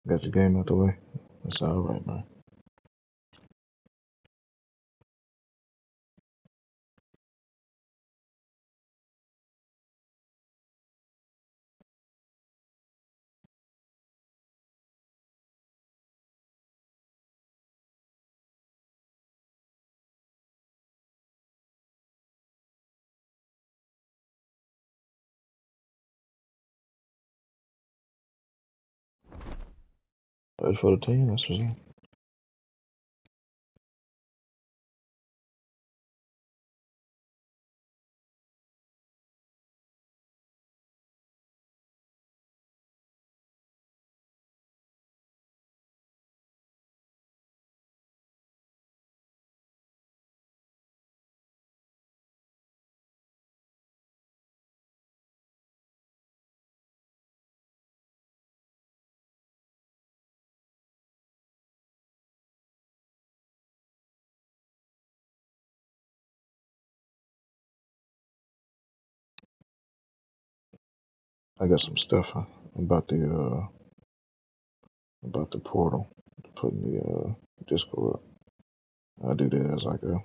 Got your game out the way. That's all right, man. Ready for the team? That's what's up. I got some stuff about the portal to put in the Discord. I'll do that as I go.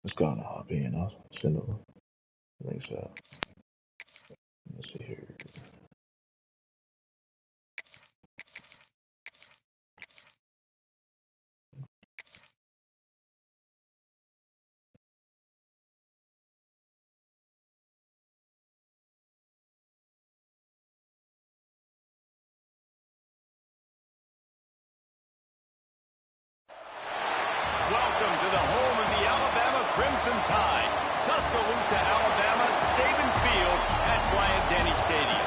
Let's go on a hop in. I'll send the links out. Let's see here. Welcome to the home of the Alabama Crimson Tide, Tuscaloosa, Alabama, Saban Field at Bryant-Denny Stadium.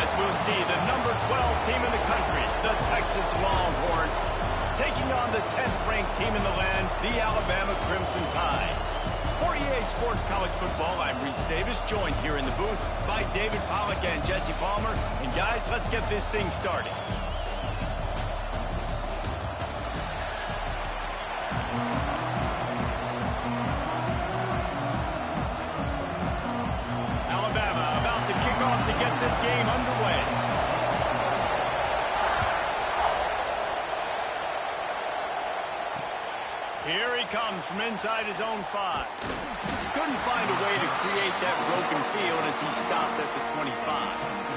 As we'll see, the number 12 team in the country, the Texas Longhorns, taking on the 10th-ranked team in the land, the Alabama Crimson Tide. For EA Sports College Football, I'm Reese Davis, joined here in the booth by David Pollack and Jesse Palmer. And guys, let's get this thing started. Alabama about to kick off to get this game underway. Here he comes from inside his own 5. He couldn't find a way to create that broken field as he stopped at the 25.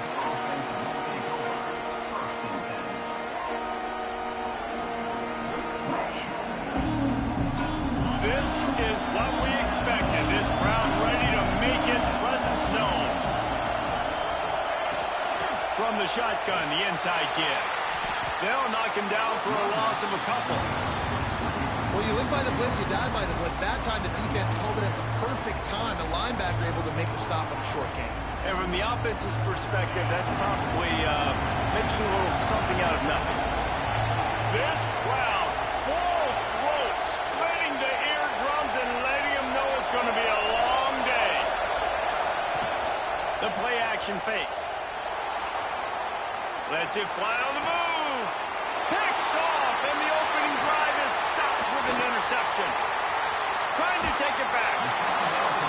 This is what we expected. This crowd ready to make its presence known. From the shotgun, the inside give. They'll knock him down for a loss of a couple. Well, you live by the blitz, you die by the blitz. That time the defense called it at the perfect time. The linebacker able to make the stop on a short game. And from the offense's perspective, that's probably making a little something out of nothing. This crowd, full throat, splitting the eardrums and letting them know it's going to be a long day. The play action fake. Lets it fly on the move. Picked off, and the opening drive is stopped with an interception. Trying to take it back.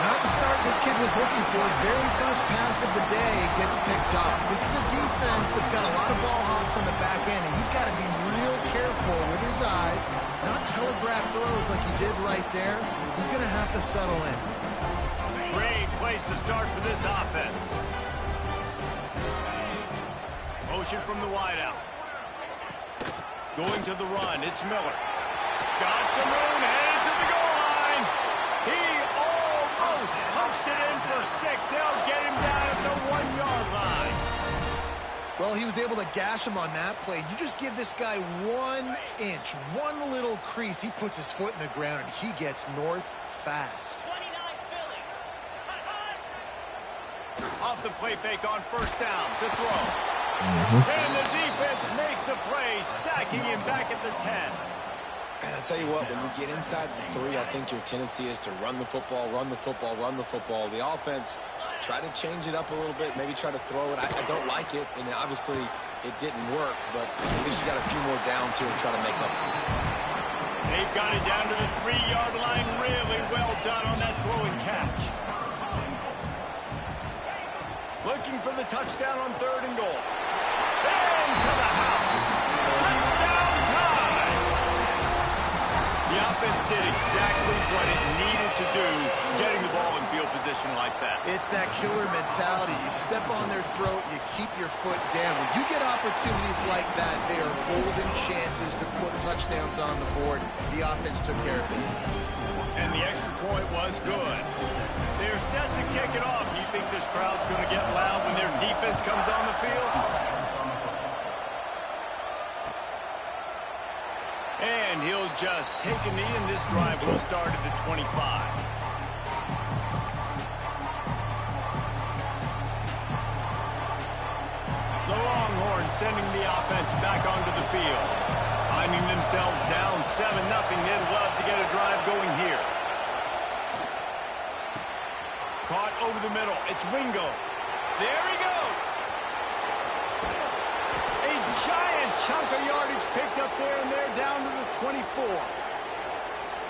Not the start this kid was looking for. Very first pass of the day gets picked off. This is a defense that's got a lot of ball hawks on the back end, and he's got to be real careful with his eyes, not telegraph throws like he did right there. He's going to have to settle in. Great place to start for this offense. Motion from the wideout. Going to the run, it's Miller. Got some room, headed to the goal line. He almost punched it in for 6. They'll get him down at the 1-yard line. Well, he was able to gash him on that play. You just give this guy 1 inch, one little crease. He puts his foot in the ground, and he gets north fast. Off the play fake on first down. The throw. And the defense makes a play, sacking him back at the 10. And I'll tell you what, when you get inside 3, I think your tendency is to run the football, run the football, run the football. The offense, try to change it up a little bit, maybe try to throw it. I don't like it, and obviously it didn't work, but at least you got a few more downs here to try to make up for it. They've got it down to the 3-yard line. Really well done on that throw and catch. Looking for the touchdown on 3rd and goal. And to the house. Touchdown time. The offense did exactly what it needed to do, getting the ball in field position like that. It's that killer mentality. You step on their throat, you keep your foot down. When you get opportunities like that, they are golden chances to put touchdowns on the board. The offense took care of business. And the extra point was good. They're set to kick it off. You think this crowd's going to get loud when their defense comes on the field? And he'll just take a knee, and this drive will start at the 25. The Longhorns sending the offense back onto the field. Finding themselves down 7-0. They'd love to get a drive going here. Caught over the middle. It's Wingo. There he goes. A giant chunk of yardage picked up there, and they're down to the 24.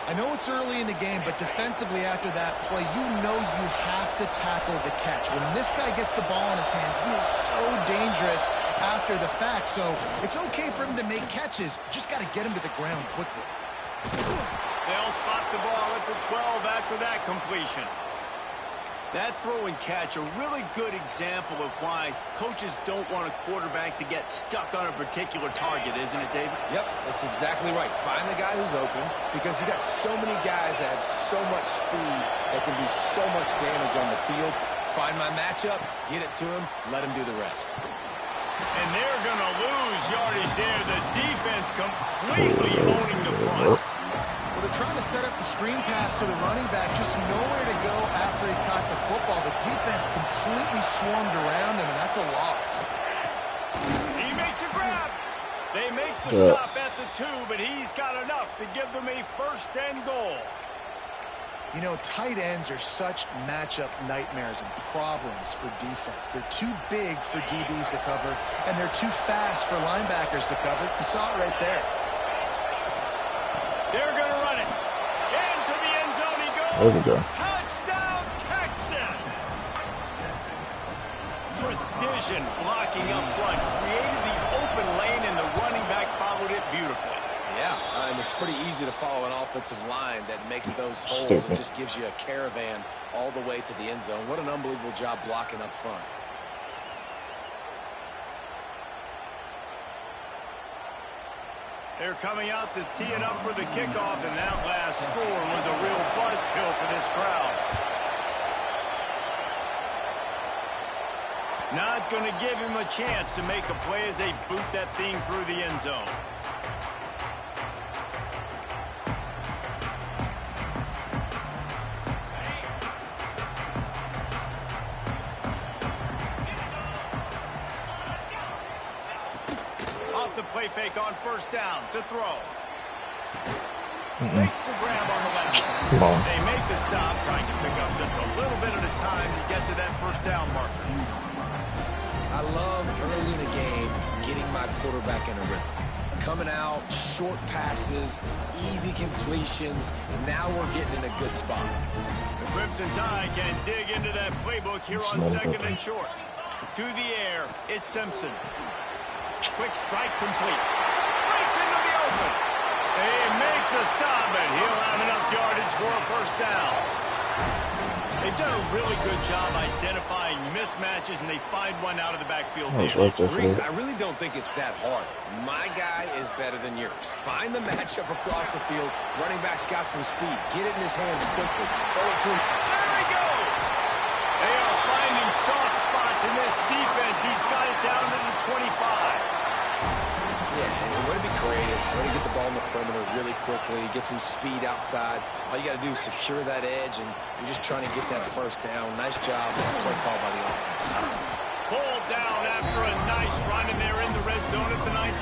I know it's early in the game, but defensively after that play, you know you have to tackle the catch. When this guy gets the ball in his hands, he is so dangerous after the fact. So it's okay for him to make catches. Just got to get him to the ground quickly. They'll spot the ball at the 12 after that completion. That throw and catch, a really good example of why coaches don't want a quarterback to get stuck on a particular target, isn't it, David? Yep, that's exactly right. Find the guy who's open, because you got so many guys that have so much speed that can do so much damage on the field. Find my matchup, get it to him, let him do the rest. And they're going to lose yardage there. The defense completely owning the front. Well, they're trying to set up the screen pass to the running back, just nowhere to go after he caught the football. The defense completely swarmed around him, and that's a loss. He makes a grab. They make the stop at the 2, but he's got enough to give them a 1st and goal. You know, tight ends are such matchup nightmares and problems for defense. They're too big for DBs to cover, and they're too fast for linebackers to cover. You saw it right there. They're going to run it. Into the end zone he goes. There we go. Touchdown, Texas! Precision blocking up front. Created the open lane, and the running back followed it beautifully. Yeah, and it's pretty easy to follow an offensive line that makes those holes and just gives you a caravan all the way to the end zone. What an unbelievable job blocking up front. They're coming out to tee it up for the kickoff, and that last score was a real buzzkill for this crowd. Not going to give him a chance to make a play as they boot that thing through the end zone. Off the play fake on 1st down to throw. Makes the grab on the left. They make the stop, trying to pick up just a little bit at a time to get to that 1st down marker. I love early in a game getting my quarterback in a rhythm. Coming out, short passes, easy completions. Now we're getting in a good spot. The Crimson Tide can dig into that playbook here on 2nd and short. To the air, it's Simpson. Quick strike complete. Breaks into the open. They make the stop, and he'll have enough yardage for a 1st down. They've done a really good job identifying mismatches, and they find one out of the backfield there. Reese, I really don't think it's that hard. My guy is better than yours. Find the matchup across the field. Running back's got some speed. Get it in his hands quickly. Throw it to him. There he goes. They are finding soft spots in this defense. He's got it down to the 25. Yeah, and way to be creative, way to get the ball in the perimeter really quickly, get some speed outside. All you got to do is secure that edge, and you're just trying to get that 1st down. Nice job. Nice play call by the offense. Pulled down after a nice run, and they're in the red zone at the 19.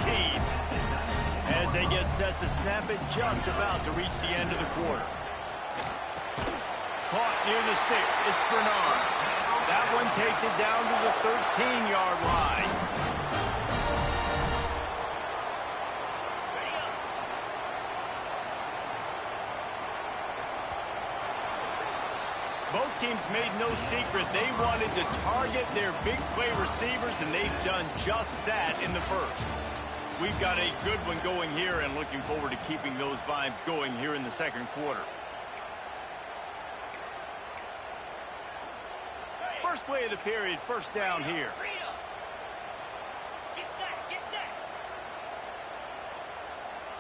As they get set to snap it, just about to reach the end of the quarter. Caught near the sticks. It's Bernard. That one takes it down to the 13-yard line. Both teams made no secret they wanted to target their big play receivers, and they've done just that in the first. We've got a good one going here and looking forward to keeping those vibes going here in the second quarter. First play of the period, first down here. Get set, get set.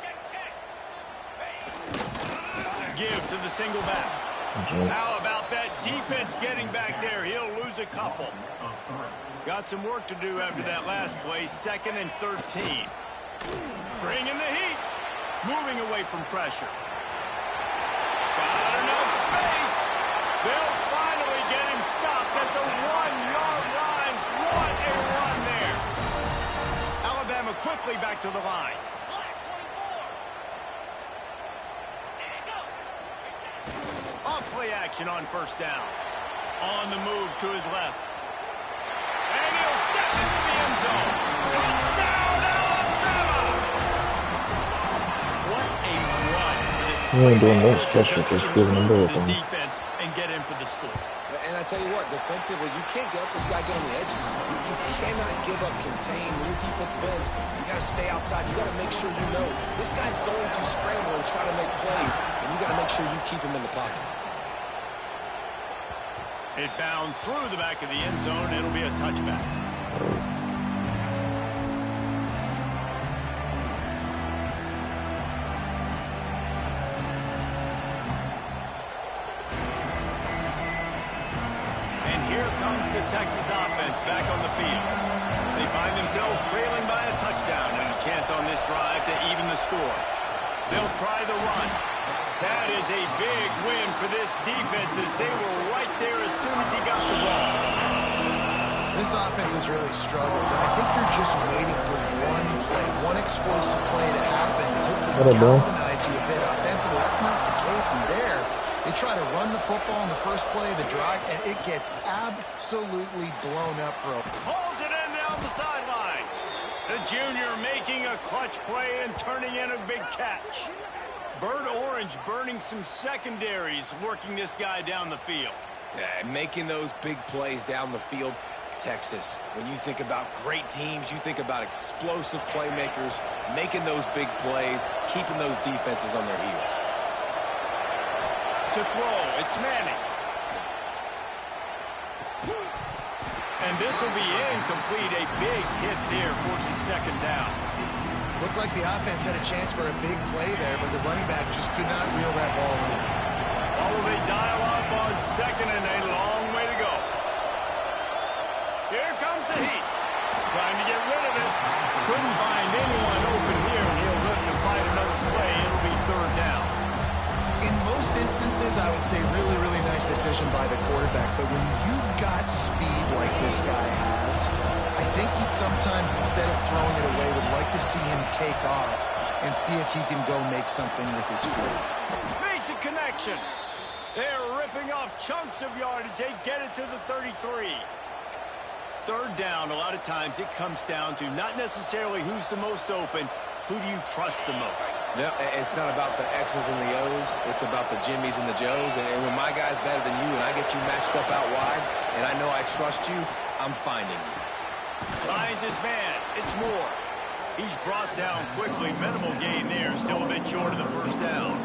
Check. Give to the single back. How about that defense getting back there? He'll lose a couple. Got some work to do after that last play. 2nd and 13. Bringing the heat. Moving away from pressure. Got enough space. They'll finally get him stopped at the 1-yard line. What a run there. Alabama quickly back to the line. Play action on first down. On the move to his left. And he'll step into the end zone. Touchdown, Alabama! What a run for this defense and get in for the score. And I tell you what, defensively, you can't let this guy get on the edges. You cannot give up contain. When your defensive ends, you got to stay outside. You got to make sure you know this guy's going to scramble and try to make plays, and you got to make sure you keep him in the pocket. It bounds through the back of the end zone. It'll be a touchback. And here comes the Texas offense back on the field. They find themselves trailing by a touchdown and a chance on this drive to even the score. They'll try the run. That is a big win for this defense as they were right there as soon as he got the ball. This offense has really struggled, and I think you're just waiting for one play, one explosive play to happen to hopefully galvanize you a bit offensively. That's not the case in there. They try to run the football in the first play of the drive, and it gets absolutely blown up for a... Pulls it in down the sideline. The junior making a clutch play and turning in a big catch. Bird Orange burning some secondaries, working this guy down the field. Yeah, making those big plays down the field. Texas, when you think about great teams, you think about explosive playmakers, making those big plays, keeping those defenses on their heels. To throw, it's Manning. And this will be incomplete. A big hit there forces second down. Looked like the offense had a chance for a big play there, but the running back just could not reel that ball in. Oh, they dial up on second and a long way to go. Here comes the heat. Trying to get rid of it. Couldn't find anyone open here, and he'll look to find another play. It'll be third down. In most instances, I would say really, really nice decision by the quarterback, but when you've got speed like this guy has, I think he'd sometimes, instead of throwing it away, would like to see him take off and see if he can go make something with his feet. Makes a connection. They're ripping off chunks of yardage. They get it to the 33. Third down, a lot of times it comes down to not necessarily who's the most open, who do you trust the most? Yep, it's not about the X's and the O's. It's about the Jimmys and the Joes. And when my guy's better than you and I get you matched up out wide and I know I trust you, I'm finding you. Finds his man. It's Moore. He's brought down quickly. Minimal gain there. Still a bit short of the first down.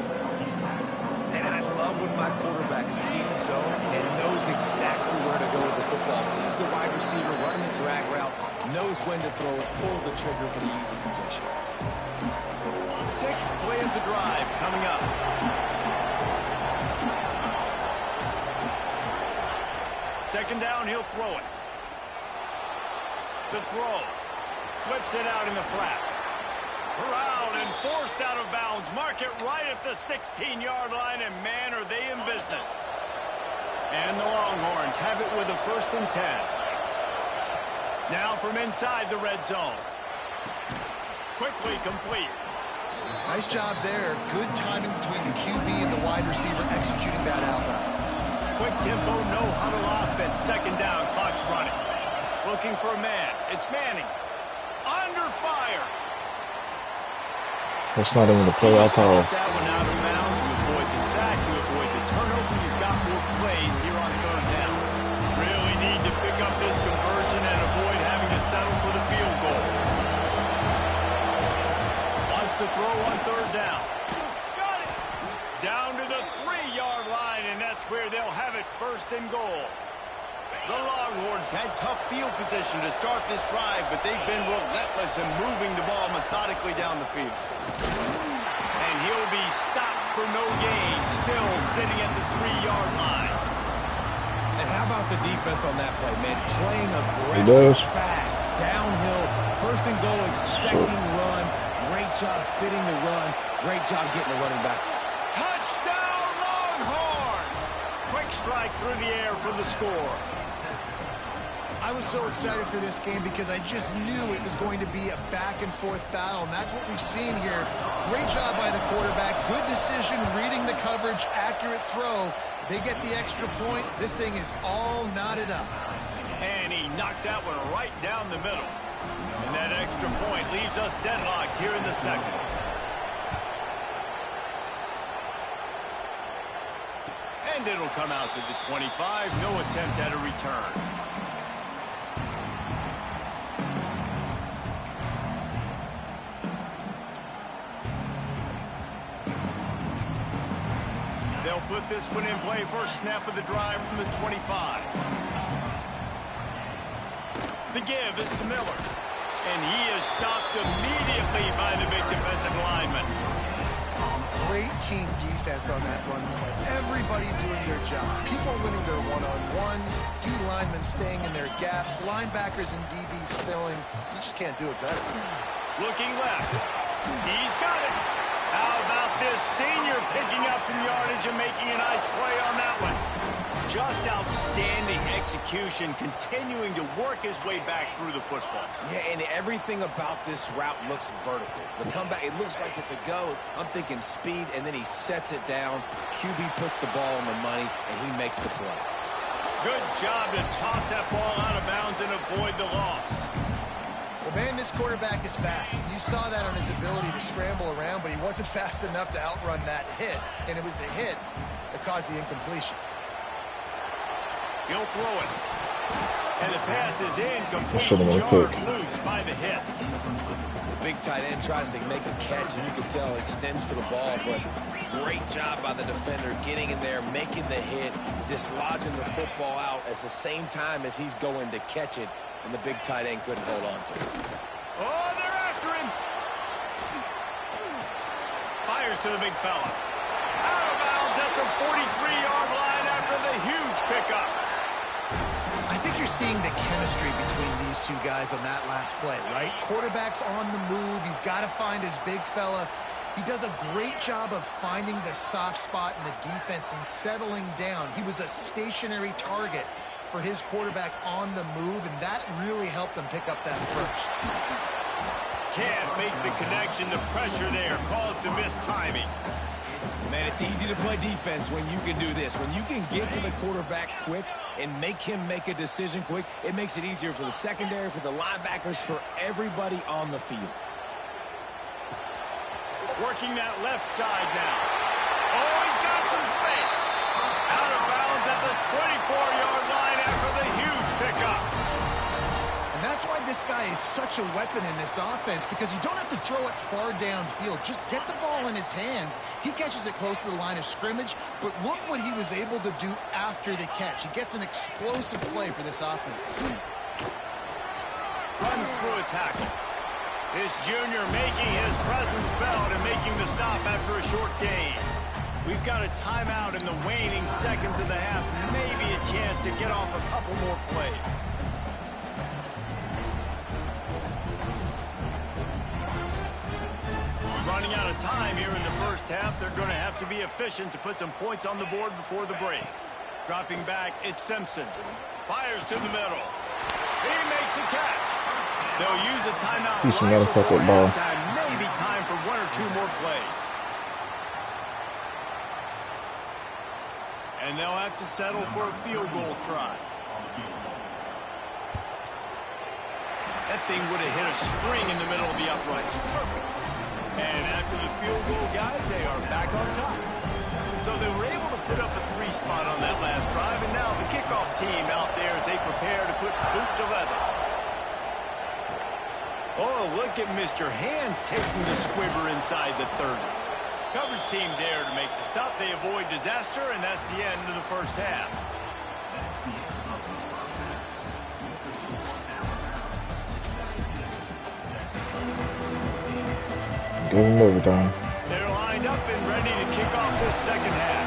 And I love when my quarterback sees zone and knows exactly where to go with the football. Sees the wide receiver running the drag route, knows when to throw it, pulls the trigger for the easy completion. Sixth play of the drive coming up. Second down, he'll throw it. The throw. Flips it out in the flat. Corralled and forced out of bounds. Mark it right at the 16-yard line, and man, are they in business. And the Longhorns have it with a 1st and 10. Now from inside the red zone. Quickly complete. Nice job there. Good timing between the QB and the wide receiver executing that out route. Quick tempo, no huddle offense. Second down, clock's running. Looking for a man. It's Manning. Under fire. That's not even the play I call. That one out of bounds. You avoid the sack. You avoid the turnover. You've got more plays here on third down. Really need to pick up this conversion and avoid having to settle for the field goal. Wants to throw on third down. Got it. Down to the 3-yard line, and that's where they'll have it, first and goal. The Longhorns had tough field position to start this drive, but they've been relentless in moving the ball methodically down the field. And he'll be stopped for no gain, still sitting at the 3-yard line. And how about the defense on that play, man? Playing aggressive, fast, downhill, first and goal, expecting run. Great job fitting the run. Great job getting the running back. Touchdown, Longhorns! Quick strike through the air for the score. I was so excited for this game because I just knew it was going to be a back-and-forth battle, and that's what we've seen here. Great job by the quarterback. Good decision, reading the coverage, accurate throw. They get the extra point. This thing is all knotted up. And he knocked that one right down the middle. And that extra point leaves us deadlocked here in the second. And it'll come out to the 25. No attempt at a return. They'll put this one in play. First snap of the drive from the 25. The give is to Miller. And he is stopped immediately by the big defensive lineman. Great team defense on that run play. Everybody doing their job. People winning their one-on-ones. D linemen staying in their gaps. Linebackers and DBs filling. You just can't do it better. Looking left. He's got it. How about this senior picking up some yardage and making a nice play on that one? Just outstanding execution, continuing to work his way back through the football. Yeah, and everything about this route looks vertical. The comeback, it looks like it's a go. I'm thinking speed, and then he sets it down. QB puts the ball on the money, and he makes the play. Good job to toss that ball out of bounds and avoid the loss. Well, man, this quarterback is fast. You saw that on his ability to scramble around, but he wasn't fast enough to outrun that hit, and it was the hit that caused the incompletion. He'll throw it. And the pass is incomplete. Jarred loose by the hit. The big tight end tries to make a catch, and you can tell extends for the ball, but great job by the defender getting in there, making the hit, dislodging the football out at the same time as he's going to catch it, and the big tight end couldn't hold on to it. Oh, they're after him. Fires to the big fella. Out of bounds at the 43-yard line after the huge pickup. I think you're seeing the chemistry between these two guys on that last play, right? Quarterback's on the move. He's got to find his big fella. He does a great job of finding the soft spot in the defense and settling down. He was a stationary target for his quarterback on the move, and that really helped them pick up that first. Can't make the connection. The pressure there caused the missed timing. Man, it's easy to play defense when you can do this. When you can get to the quarterback quick and make him make a decision quick, it makes it easier for the secondary, for the linebackers, for everybody on the field. Working that left side now. Oh, he's got some space. Out of bounds at the 24-yard line after the huge pickup. And that's why this guy is such a weapon in this offense, because you don't have to throw it far downfield. Just get the ball in his hands. He catches it close to the line of scrimmage, but look what he was able to do after the catch. He gets an explosive play for this offense. Runs through a tackle. This junior making his presence felt and making the stop after a short gain. We've got a timeout in the waning seconds of the half. Maybe a chance to get off a couple more plays. Running out of time here in the first half. They're going to have to be efficient to put some points on the board before the break. Dropping back, it's Simpson. Fires to the middle. He makes the catch. They'll use a timeout He's right another before fucking ball. halftime. Maybe time for 1 or 2 more plays. And they'll have to settle for a field goal try. That thing would have hit a string in the middle of the uprights. Perfect. And after the field goal, guys, they are back on top. So they were able to put up a 3 spot on that last drive, and now the kickoff team out there as they prepare to put boot to leather. Oh, look at Mr. Hands taking the squibber inside the 30. Coverage team there to make the stop. They avoid disaster, and that's the end of the first half. Give him overtime. They're lined up and ready to kick off this second half.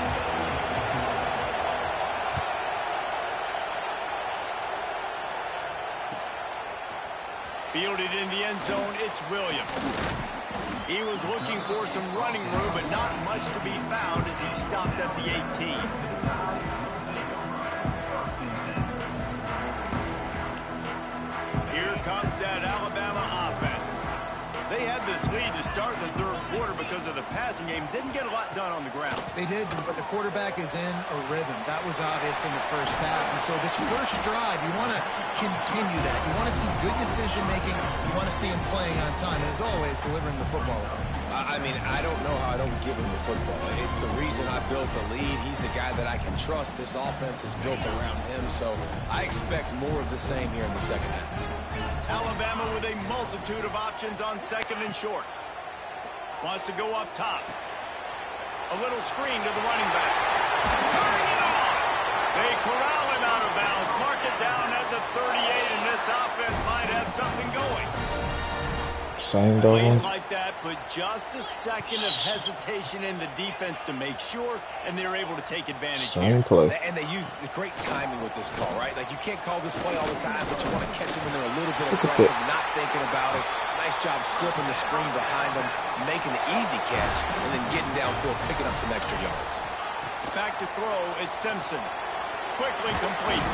Fielded in the end zone, it's Williams. He was looking for some running room, but not much to be found as he stopped at the 18. Here comes that Alabama offense. They had this lead to start the third quarter because of the passing game. Didn't get a lot done on the ground. They did, but the quarterback is in a rhythm. That was obvious in the first half. And so this first drive, you want to continue that. You want to see good decision-making. You want to see him playing on time. And as always, delivering the football. I mean, I don't know how I don't give him the football. It's the reason I built the lead. He's the guy that I can trust. This offense is built around him, so I expect more of the same here in the second half. Alabama with a multitude of options on second and short. Wants to go up top. A little screen to the running back. Turning it on. They corral him out of bounds. Mark it down at the 38, and this offense might have something going. Same Plays dog. like that, but just a second of hesitation in the defense to make sure, and they're able to take advantage Same here. play. And they use the great timing with this call, right? Like, you can't call this play all the time, but you want to catch them when they're a little bit aggressive, not thinking about it. Nice job slipping the screen behind them, making the easy catch, and then getting downfield, picking up some extra yards. Back to throw, it's Simpson. Quickly complete.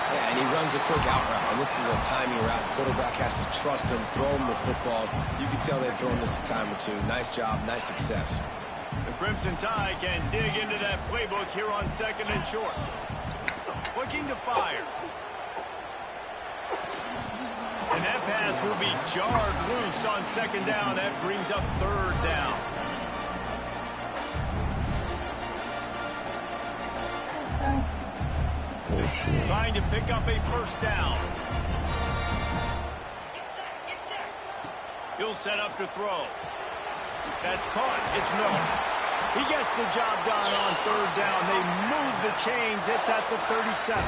Yeah, and he runs a quick out route, and this is a timing route. Quarterback has to trust him, throw him the football. You can tell they've thrown this a time or two. Nice job, nice success. The Crimson Tide can dig into that playbook here on second and short. Looking to fire. And that pass will be jarred loose on second down. That brings up third down. Trying to pick up a first down. He'll set up to throw. That's caught. It's Miller. He gets the job done on third down. They move the chains. It's at the 37.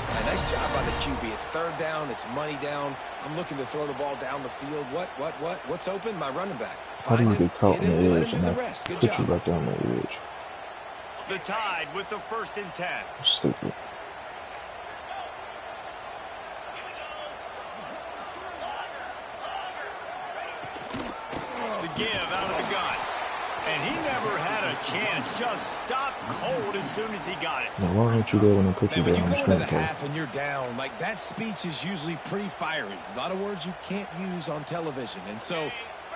Yeah, nice job by the QB. It's third down. It's money down. I'm looking to throw the ball down the field. What's open? My running back. How do you get caught hit in him, the let edge him do and the I rest. Good put job. you right down the edge? The Tide with the 1st and 10. Stupid. The give out of the gun. And he never had a chance. Just stopped cold as soon as he got it. Now, why don't you go in and put you Man, when down you the go into the screen? half and you're down, like, that speech is usually pretty fiery. A lot of words you can't use on television. And so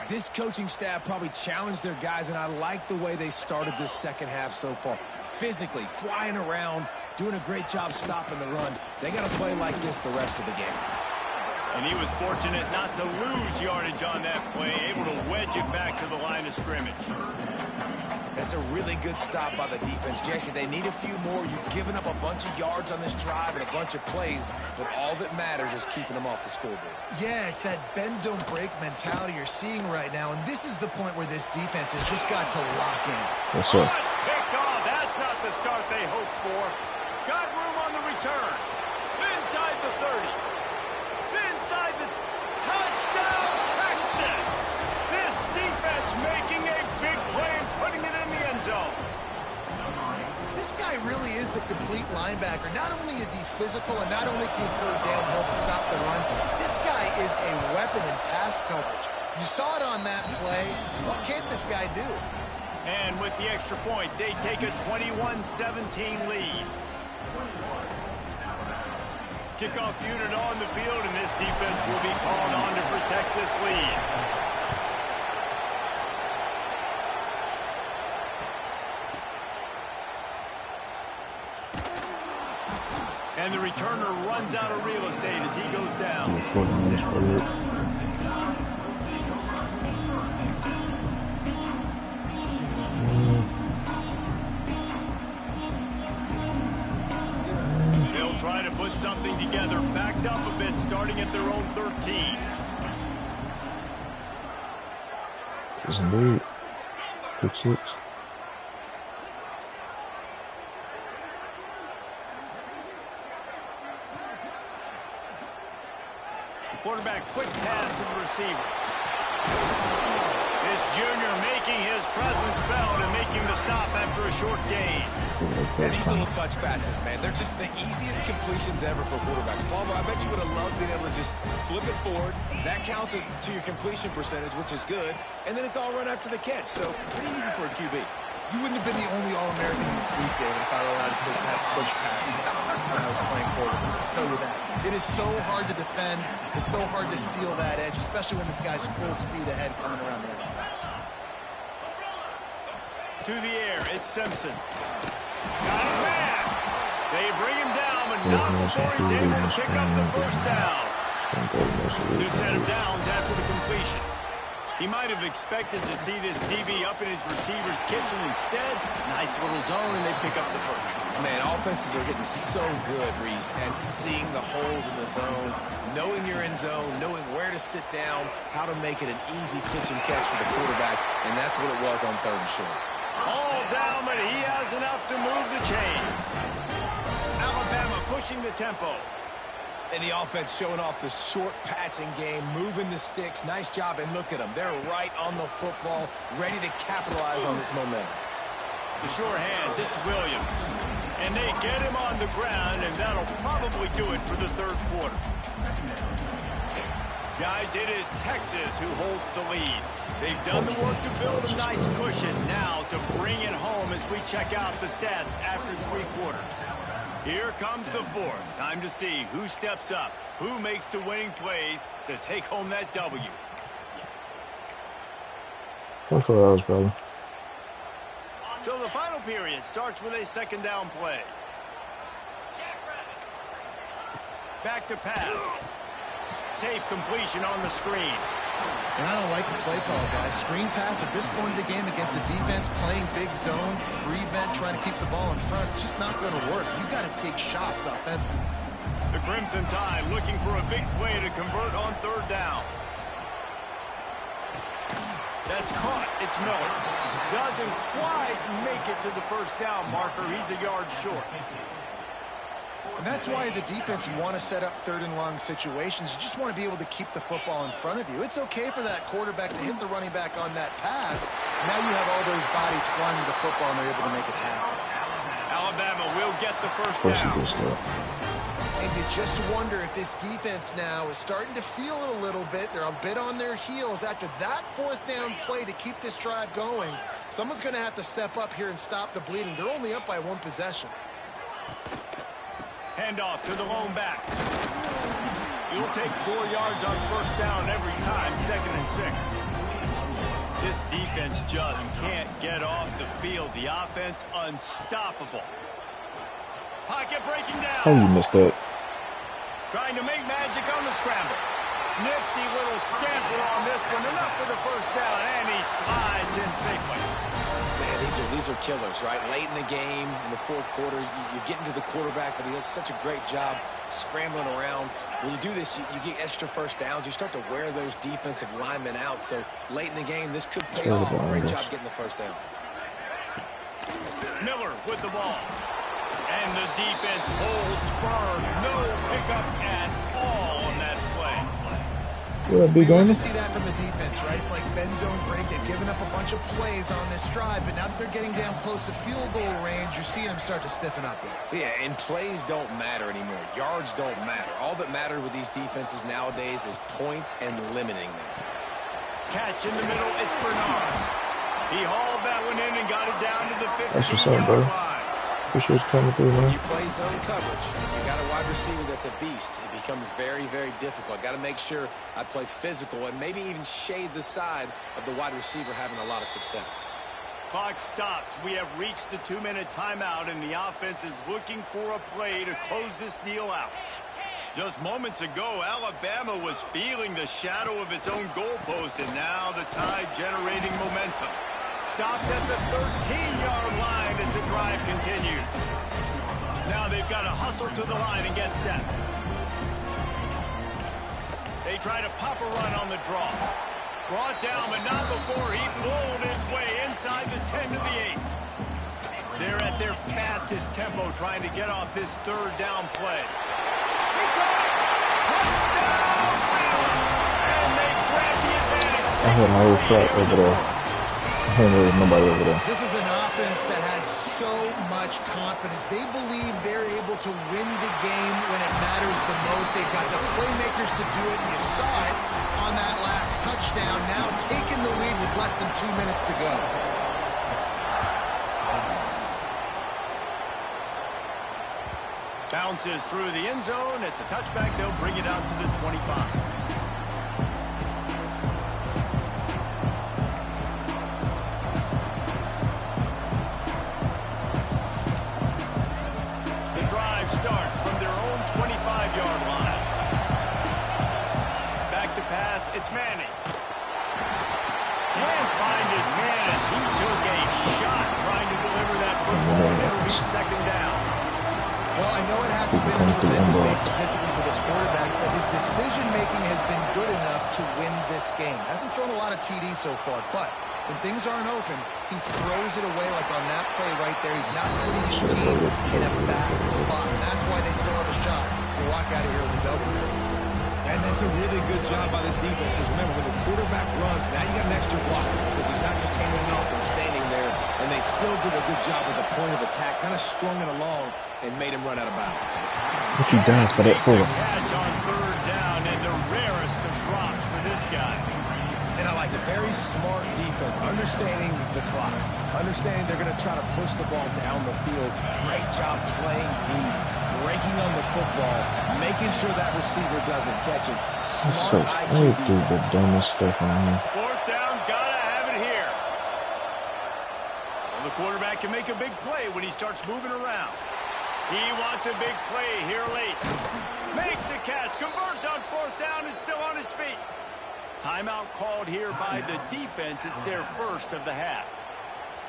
this coaching staff probably challenged their guys, and I like the way they started this second half so far. Physically, flying around, doing a great job stopping the run. They got to play like this the rest of the game. And he was fortunate not to lose yardage on that play, able to wedge it back to the line of scrimmage. That's a really good stop by the defense. Jesse, they need a few more. You've given up a bunch of yards on this drive and a bunch of plays, but all that matters is keeping them off the scoreboard. Yeah, it's that bend, don't break mentality you're seeing right now, and this is the point where this defense has just got to lock in. Yes, Oh, sir. it's picked off. That's not the start they hoped for. Got room on the return. Inside the 30. Inside the touchdown, Texans. This defense making a big play and putting it in the end zone. This guy really is the complete linebacker. Not only is he physical and not only can he play downhill to stop the run, this guy is a weapon in pass coverage. You saw it on that play. What can't this guy do? And with the extra point, they take a 21-17 lead. Kickoff unit on the field, and this defense will be called on to protect this lead. And the returner runs out of real estate as he goes down. They'll try to put something together, backed up a bit, starting at their own 13. Yes, indeed. Pick 6. Quarterback, quick pass to the receiver. This junior making his presence felt and making the stop after a short gain. And these little touch passes, man, they're just the easiest completions ever for quarterbacks. Palmer, I bet you would have loved being able to just flip it forward. That counts as to your completion percentage, which is good. And then it's all run after the catch. So pretty easy for a QB. You wouldn't have been the only All-American in this booth game if I were allowed to push passes when I was playing quarterback. I'll tell you that. It is so hard to defend. It's so hard to seal that edge, especially when this guy's full speed ahead coming around the outside. To the air, it's Simpson. Got his man. They bring him down, but not before he's able to pick up the first down. New set of downs after the completion. He might have expected to see this DB up in his receiver's kitchen. Instead, nice little zone, and they pick up the first. Man, offenses are getting so good, Reese, at seeing the holes in the zone, knowing you're in zone, knowing where to sit down, how to make it an easy pitch and catch for the quarterback, and that's what it was on 3rd and short. All down, but he has enough to move the chains. Alabama pushing the tempo. And the offense showing off the short passing game, moving the sticks. Nice job, and look at them. They're right on the football, ready to capitalize on this momentum. The sure hands, it's Williams. And they get him on the ground, and that'll probably do it for the 3rd quarter. Guys, it is Texas who holds the lead. They've done the work to build a nice cushion. Now to bring it home as we check out the stats after 3 quarters. Here comes the 4th. Time to see who steps up, who makes the winning plays to take home that W. 24 hours, brother. So the final period starts with a 2nd down play. Back to pass. Safe completion on the screen. And I don't like the play call, guys. Screen pass at this point of the game against the defense, playing big zones, prevent, trying to keep the ball in front. It's just not going to work. You got to take shots offensively. The Crimson Tide looking for a big play to convert on 3rd down. That's caught. It's Miller. Doesn't quite make it to the 1st down marker. He's a yard short. And that's why, as a defense, you want to set up 3rd and long situations. You just want to be able to keep the football in front of you. It's okay for that quarterback to hit the running back on that pass. Now you have all those bodies flying to the football, and they're able to make a tackle. Alabama will get the 1st down. And you just wonder if this defense now is starting to feel it a little bit. They're a bit on their heels after that 4th down play to keep this drive going. Someone's going to have to step up here and stop the bleeding. They're only up by 1 possession. Handoff to the lone back. You'll take 4 yards on 1st down every time, 2nd and 6. This defense just can't get off the field. The offense unstoppable. Pocket breaking down. How you missed that? Trying to make magic on the scramble. Nifty little scamper on this one. Enough for the 1st down, and he slides in safely. Man, these are killers, right? Late in the game, in the 4th quarter, you're getting to the quarterback, but he does such a great job scrambling around. When you do this, you get extra 1st downs. You start to wear those defensive linemen out. So late in the game, this could pay off. Great job getting the 1st down. Miller with the ball. And the defense holds firm. No pickup at all on that play. We love to see that from the defense, right? It's like bend, don't break. They've given up a bunch of plays on this drive, but now that they're getting down close to field goal range, you're seeing them start to stiffen up there. Yeah, and plays don't matter anymore. Yards don't matter. All that matters with these defenses nowadays is points and limiting them. Catch in the middle, it's Bernard. He hauled that one in and got it down to the 15-yard line. Appreciate you coming through, When man. you play zone coverage, you got a wide receiver that's a beast. It becomes very, very difficult. Got to make sure I play physical and maybe even shade the side of the wide receiver having a lot of success. Clock stops. We have reached the 2-minute timeout, and the offense is looking for a play to close this deal out. Just moments ago, Alabama was feeling the shadow of its own goalpost, and now the Tide generating momentum. Stopped at the 13-yard line as the drive continues. Now they've got to hustle to the line and get set. They try to pop a run on the draw. Brought down, but not before he pulled his way inside the 10 to the 8. They're at their fastest tempo trying to get off this third down play. He got it! Touchdown! And they grab the advantage. I had my whole shot over there. I don't know there's nobody over there. This is an offense that has so much confidence. They believe they're able to win the game when it matters the most. They've got the playmakers to do it, and you saw it on that last touchdown. Now taking the lead with less than 2 minutes to go. Bounces through the end zone. It's a touchback. They'll bring it out to the 25. Starts from their own 25-yard line. Back to pass, it's Manning. Can't find his man as he took a shot trying to deliver that football. It'll be second down. Well, I know it hasn't been a tremendous day statistically for this quarterback, but his decision-making has been good enough to win this game. Hasn't thrown a lot of TDs so far, but when things aren't open, he throws it away like on that play right there. He's not putting his team in a bad spot, and that's why they still have a shot to walk out of here with a W. And that's a really good job by this defense, because remember, when the quarterback runs, now you got an extra blocker, because he's not just handing it off and standing there, and they still did a good job with the point of attack, kind of strung it along and made him run out of bounds. What you done for that for? Catch on third down, and the rarest of drops for this guy. And I like a very smart defense, understanding the clock, understanding they're going to try to push the ball down the field. Great job playing deep, breaking on the football, making sure that receiver doesn't catch it. Smart IQ defense. The dumbest stuff on here. Fourth down, gotta have it here. Well, the quarterback can make a big play when he starts moving around. He wants a big play here late. Makes a catch, converts on fourth down, is still on his feet. Timeout called here by the defense. It's their first of the half.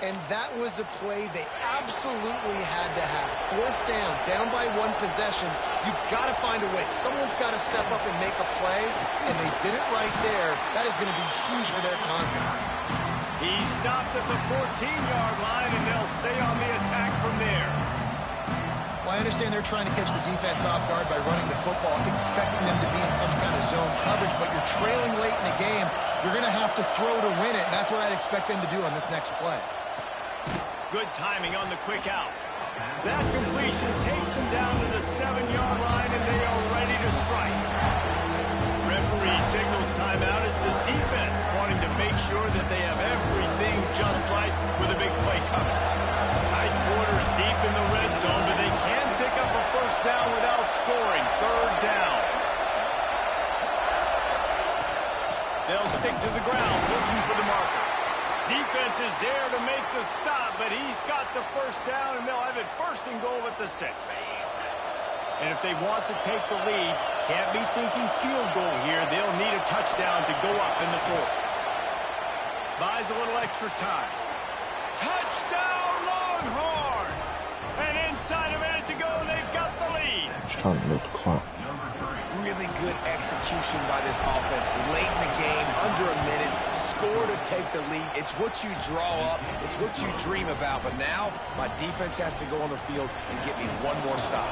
And that was a play they absolutely had to have. Fourth down by one possession. You've got to find a way. Someone's got to step up and make a play, and they did it right there. That is going to be huge for their confidence. He stopped at the 14-yard line, and they'll stay on the attack from there. Well, I understand they're trying to catch the defense off guard by running the football, expecting them to be in some kind of zone coverage, but you're trailing late in the game. You're going to have to throw to win it, and that's what I'd expect them to do on this next play. Good timing on the quick out. That completion takes them down to the 7-yard line, and they are ready to strike. Referee signals timeout as the defense wanting to make sure that they have everything just right with a big play coming. Tight quarters deep in the red zone, but they can pick up a first down without scoring. Third down. They'll stick to the ground, looking for the marker. Defense is there to make the stop, but he's got the first down, and they'll have it first and goal at the 6. And if they want to take the lead, can't be thinking field goal here. They'll need a touchdown to go up in the fourth. Buys a little extra time. Touchdown, Longhorns! And inside a minute to go, they've got the lead. Trying to make the clock. Really good execution by this offense. Late in the game, under a minute, score to take the lead. It's what you draw up. It's what you dream about. But now, my defense has to go on the field and get me one more stop.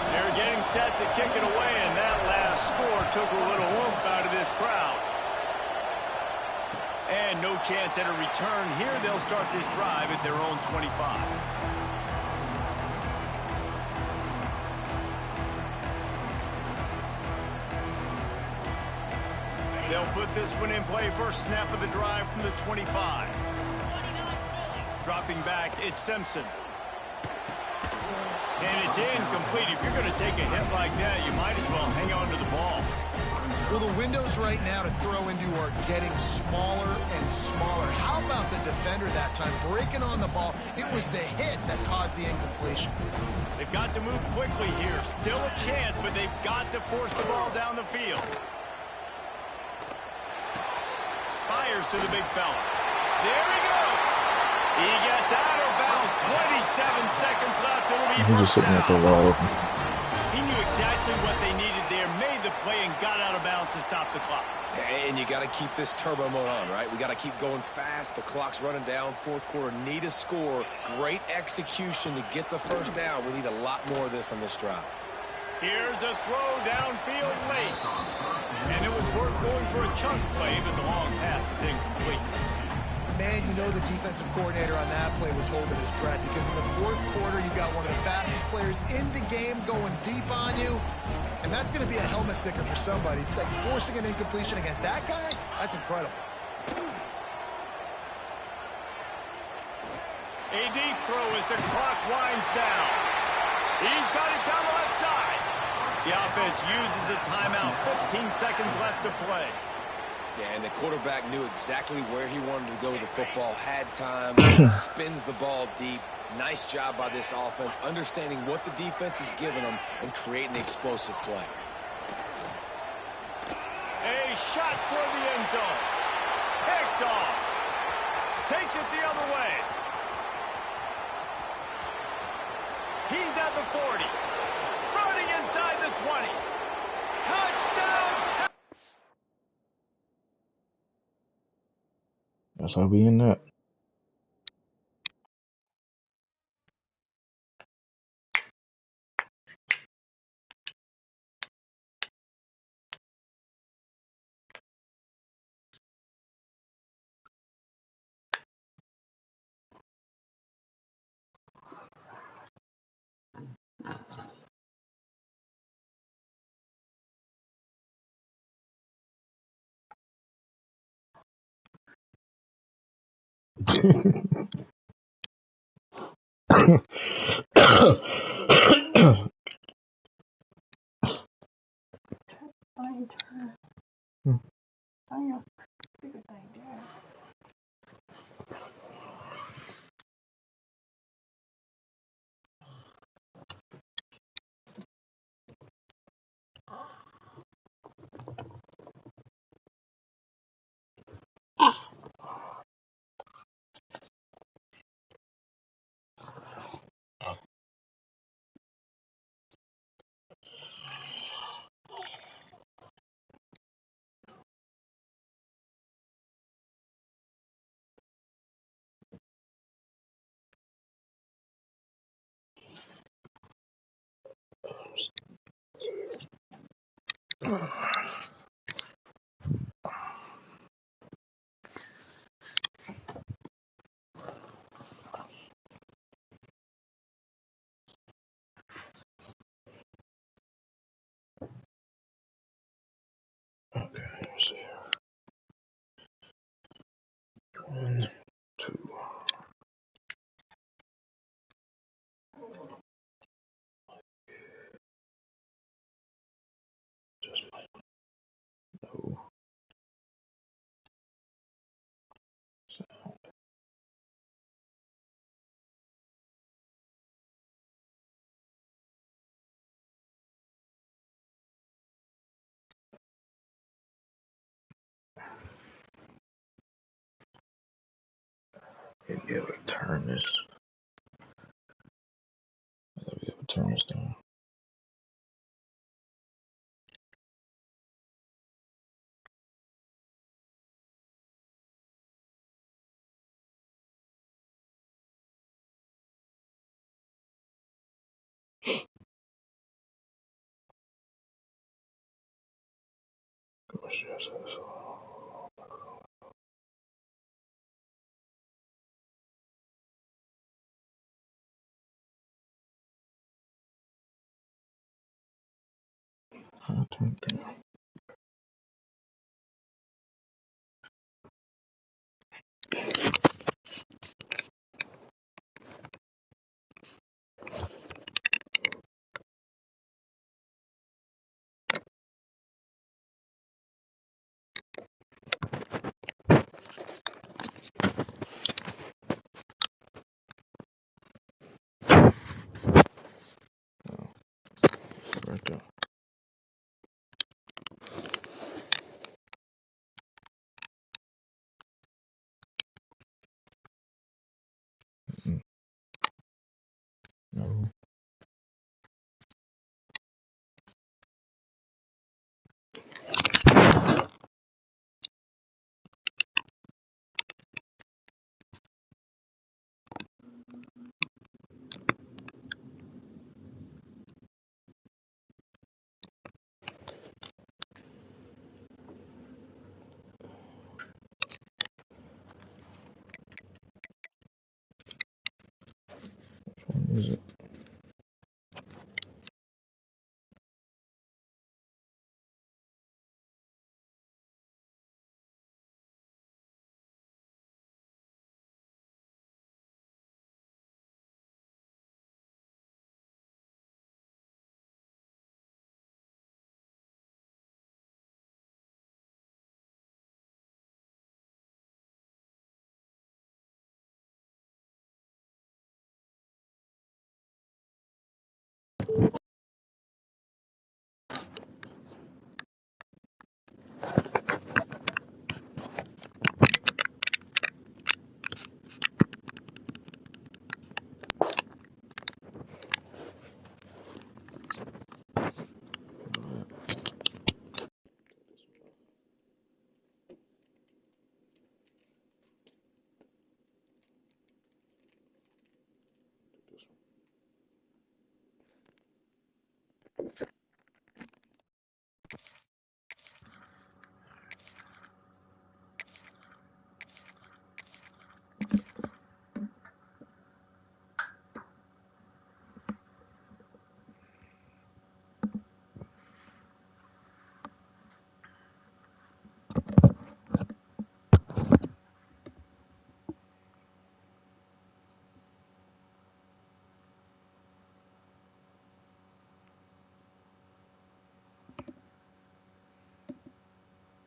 They're getting set to kick it away, and that last score took a little oomph out of this crowd. And no chance at a return here. They'll start this drive at their own 25. They'll put this one in play. First snap of the drive from the 25. Dropping back, it's Simpson. And it's incomplete. If you're going to take a hit like that, you might as well hang on to the ball. Well, the windows right now to throw into are getting smaller and smaller. How about the defender that time breaking on the ball? It was the hit that caused the incompletion. They've got to move quickly here. Still a chance, but they've got to force the ball down the field. Fires to the big fella. There he goes. He gets out of bounds. 27 seconds left. It'll be He's just first sitting there for a down. while. He knew exactly what they needed there, made the play, and got out of bounds to stop the clock. And you got to keep this turbo mode on, right? We got to keep going fast. The clock's running down. Fourth quarter, need a score. Great execution to get the first down. We need a lot more of this on this drive. Here's a throw downfield late. And it was worth going for a chunk play, but the long pass is incomplete. Man, you know the defensive coordinator on that play was holding his breath because in the fourth quarter, you got one of the fastest players in the game going deep on you. And that's going to be a helmet sticker for somebody. Like forcing an incompletion against that guy, that's incredible. A deep throw as the clock winds down. He's got it down the left side. The offense uses a timeout. 15 seconds left to play. Yeah, and the quarterback knew exactly where he wanted to go with the football, had time, spins the ball deep. Nice job by this offense, understanding what the defense is giving them and creating the explosive play. A shot toward the end zone. Picked off. Takes it the other way. He's at the 40. Running inside the 20. Touchdown. That's how we in that. Okay, let's see here. 1, 2. Just my no sound. Maybe be able to turn this. I'll be able to turn this down. Gosh, yes, that's all. I'll turn it down.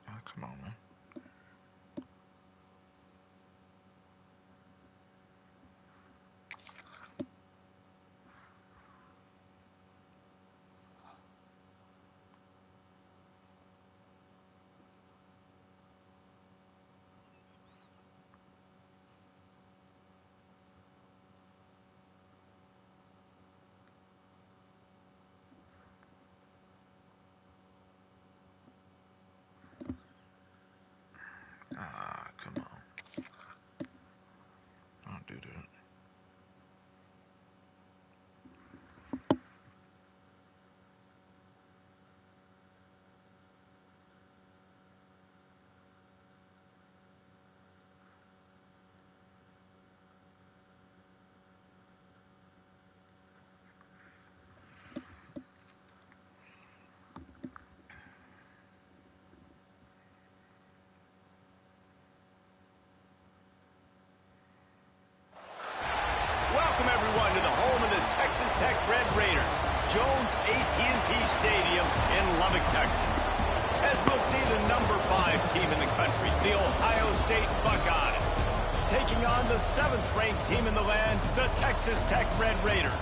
Oh, come on, man. Ah, come on. Don't do that. Welcome, everyone, to the home of the Texas Tech Red Raiders, Jones AT&T Stadium in Lubbock, Texas. As we'll see the number 5 team in the country, the Ohio State Buckeyes, taking on the 7th-ranked team in the land, the Texas Tech Red Raiders.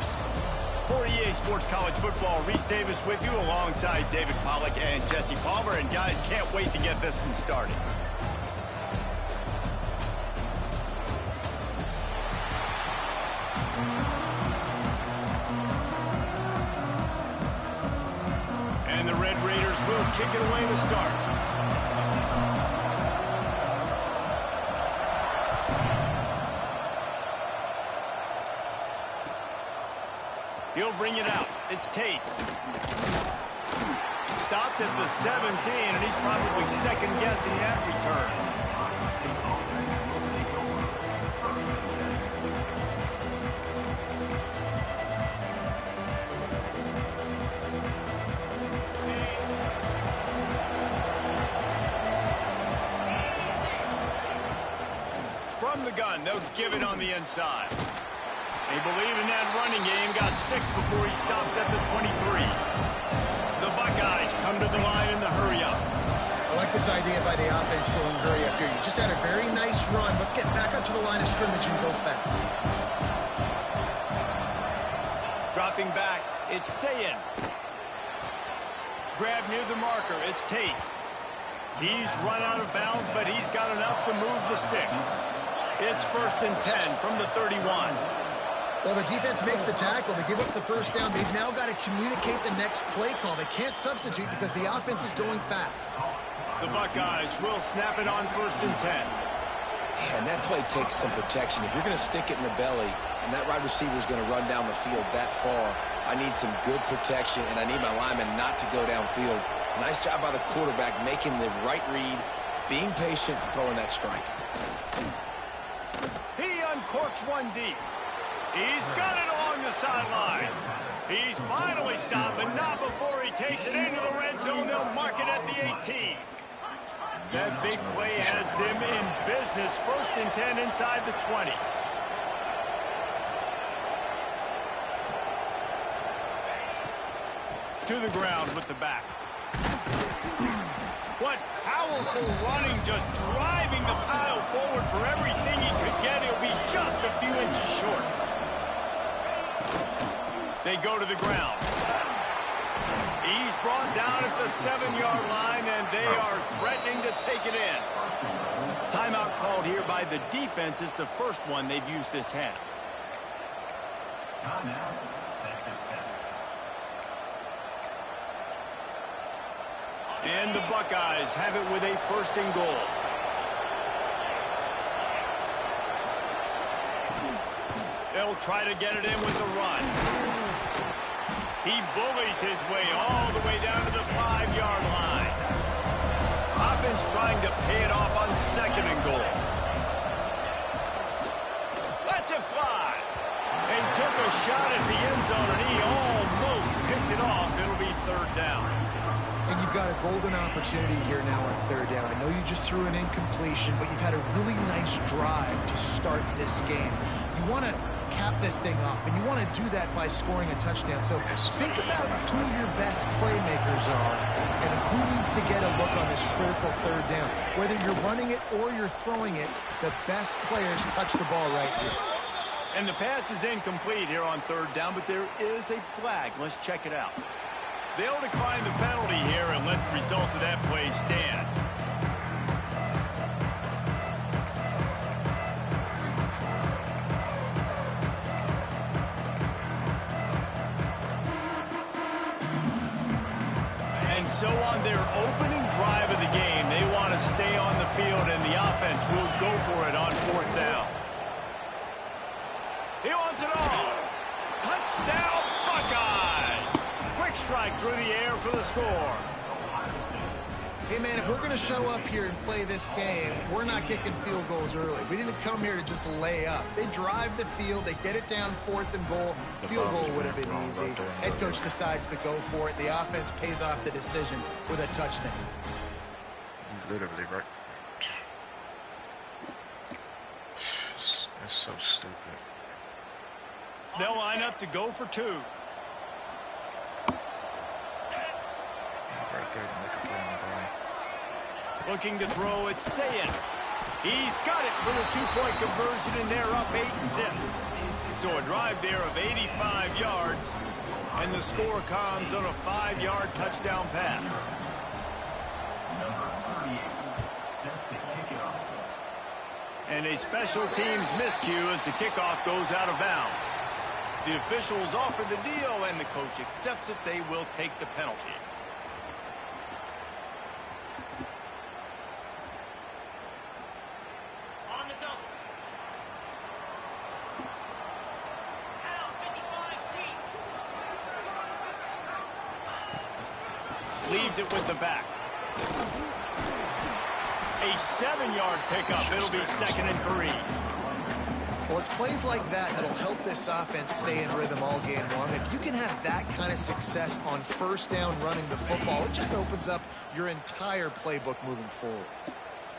For EA Sports College Football, Reese Davis with you alongside David Pollack and Jesse Palmer. And guys, can't wait to get this one started. And the Red Raiders will kick it away to start. He'll bring it out. It's Tate. Stopped at the 17, and he's probably second-guessing that return. From the gun, they'll give it on the inside. They believe in that running game. Got 6 before he stopped at the 23. The Buckeyes come to the line in the hurry-up. I like this idea by the offense going hurry up here. You just had a very nice run. Let's get back up to the line of scrimmage and go fast. Dropping back, it's Sayin. Grab near the marker, it's Tate. He's run out of bounds, but he's got enough to move the sticks. It's 1st and 10 from the 31. Well, the defense makes the tackle. They give up the first down. They've now got to communicate the next play call. They can't substitute because the offense is going fast. The Buckeyes will snap it on 1st and 10. Yeah, and that play takes some protection. If you're going to stick it in the belly and that wide receiver is going to run down the field that far, I need some good protection, and I need my lineman not to go downfield. Nice job by the quarterback making the right read, being patient, and throwing that strike. He uncorks one deep. He's got it along the sideline. He's finally stopped, but not before he takes it into the red zone. They'll mark it at the 18. That big play has them in business. 1st and 10 inside the 20. To the ground with the back. What powerful running, just driving the pile forward for everything he could get. He'll be just a few inches short. They go to the ground. He's brought down at the 7-yard line, and they are threatening to take it in. Timeout called here by the defense. It's the first one they've used this half. And the Buckeyes have it with a 1st and goal. They'll try to get it in with the run. He bullies his way all the way down to the 5-yard line. Offense trying to pay it off on 2nd and goal. Lets it fly. He took a shot at the end zone, and he almost picked it off. It'll be 3rd down. And you've got a golden opportunity here now on 3rd down. I know you just threw an incompletion, but you've had a really nice drive to start this game. You want to cap this thing off, and you want to do that by scoring a touchdown. So think about who your best playmakers are and who needs to get a look on this critical 3rd down. Whether you're running it or you're throwing it, the best players touch the ball right here. And the pass is incomplete here on 3rd down, but there is a flag. Let's check it out. They'll decline the penalty here and let the result of that play stand. And so on their opening drive of the game, they want to stay on the field, and the offense will go for it on 4th down. He wants it all. Touchdown, Buckeyes. Quick strike through the air for the score. Hey, man, if we're going to show up here and play this game, we're not kicking field goals early. We didn't come here to just lay up. They drive the field. They get it down 4th and goal. Field goal would have been easy. Head coach decides to go for it. The offense pays off the decision with a touchdown. Literally, right? That's so stupid. They'll line up to go for 2. Right there to make a play on the ball. Looking to throw, it's Sayin. He's got it for the 2-point conversion, and they're up 8-zip. So a drive there of 85 yards, and the score comes on a 5-yard touchdown pass. And a special teams miscue as the kickoff goes out of bounds. The officials offer the deal, and the coach accepts it. They will take the penalty. On the double. Out, 55 feet. Leaves it with the back. A 7-yard pickup. It'll be 2nd and 3. Well, it's plays like that that'll help this offense stay in rhythm all game long. If you can have that kind of success on 1st down running the football, it just opens up your entire playbook moving forward.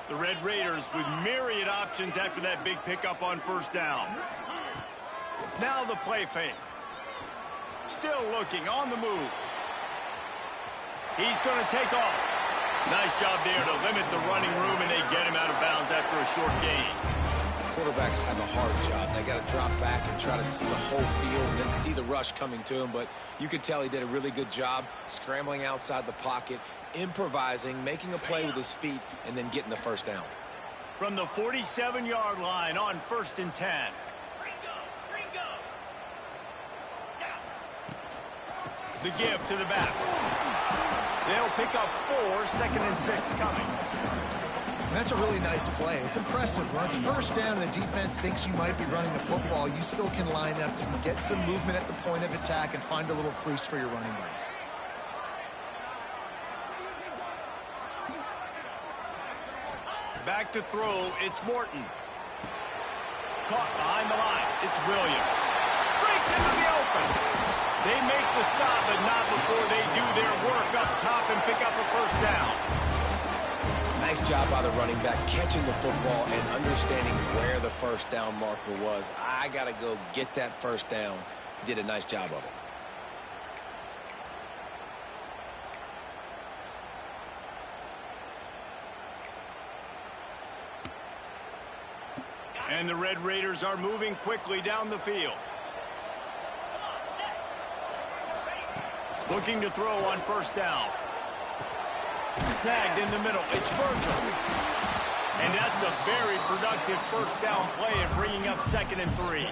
The Red Raiders with myriad options after that big pickup on 1st down. Now the play fake. Still looking on the move. He's going to take off. Nice job there to limit the running room, and they get him out of bounds after a short gain. Quarterbacks have a hard job. They got to drop back and try to see the whole field and then see the rush coming to him. But you could tell he did a really good job scrambling outside the pocket, improvising, making a play with his feet, and then getting the 1st down. From the 47-yard line on 1st and 10. The give to the back. They'll pick up 4, 2nd and 6 coming. That's a really nice play. It's impressive. Once 1st down and the defense thinks you might be running the football, you still can line up. You can get some movement at the point of attack and find a little crease for your running back. Back to throw, it's Morton. Caught behind the line, it's Williams. Breaks into the open. They make the stop, but not before they do their work up top and pick up a 1st down. Nice job by the running back catching the football and understanding where the 1st down marker was. I got to go get that 1st down. Did a nice job of it. And the Red Raiders are moving quickly down the field. Looking to throw on 1st down. Snagged in the middle. It's Virgil. And that's a very productive 1st down play and bringing up 2nd and 3.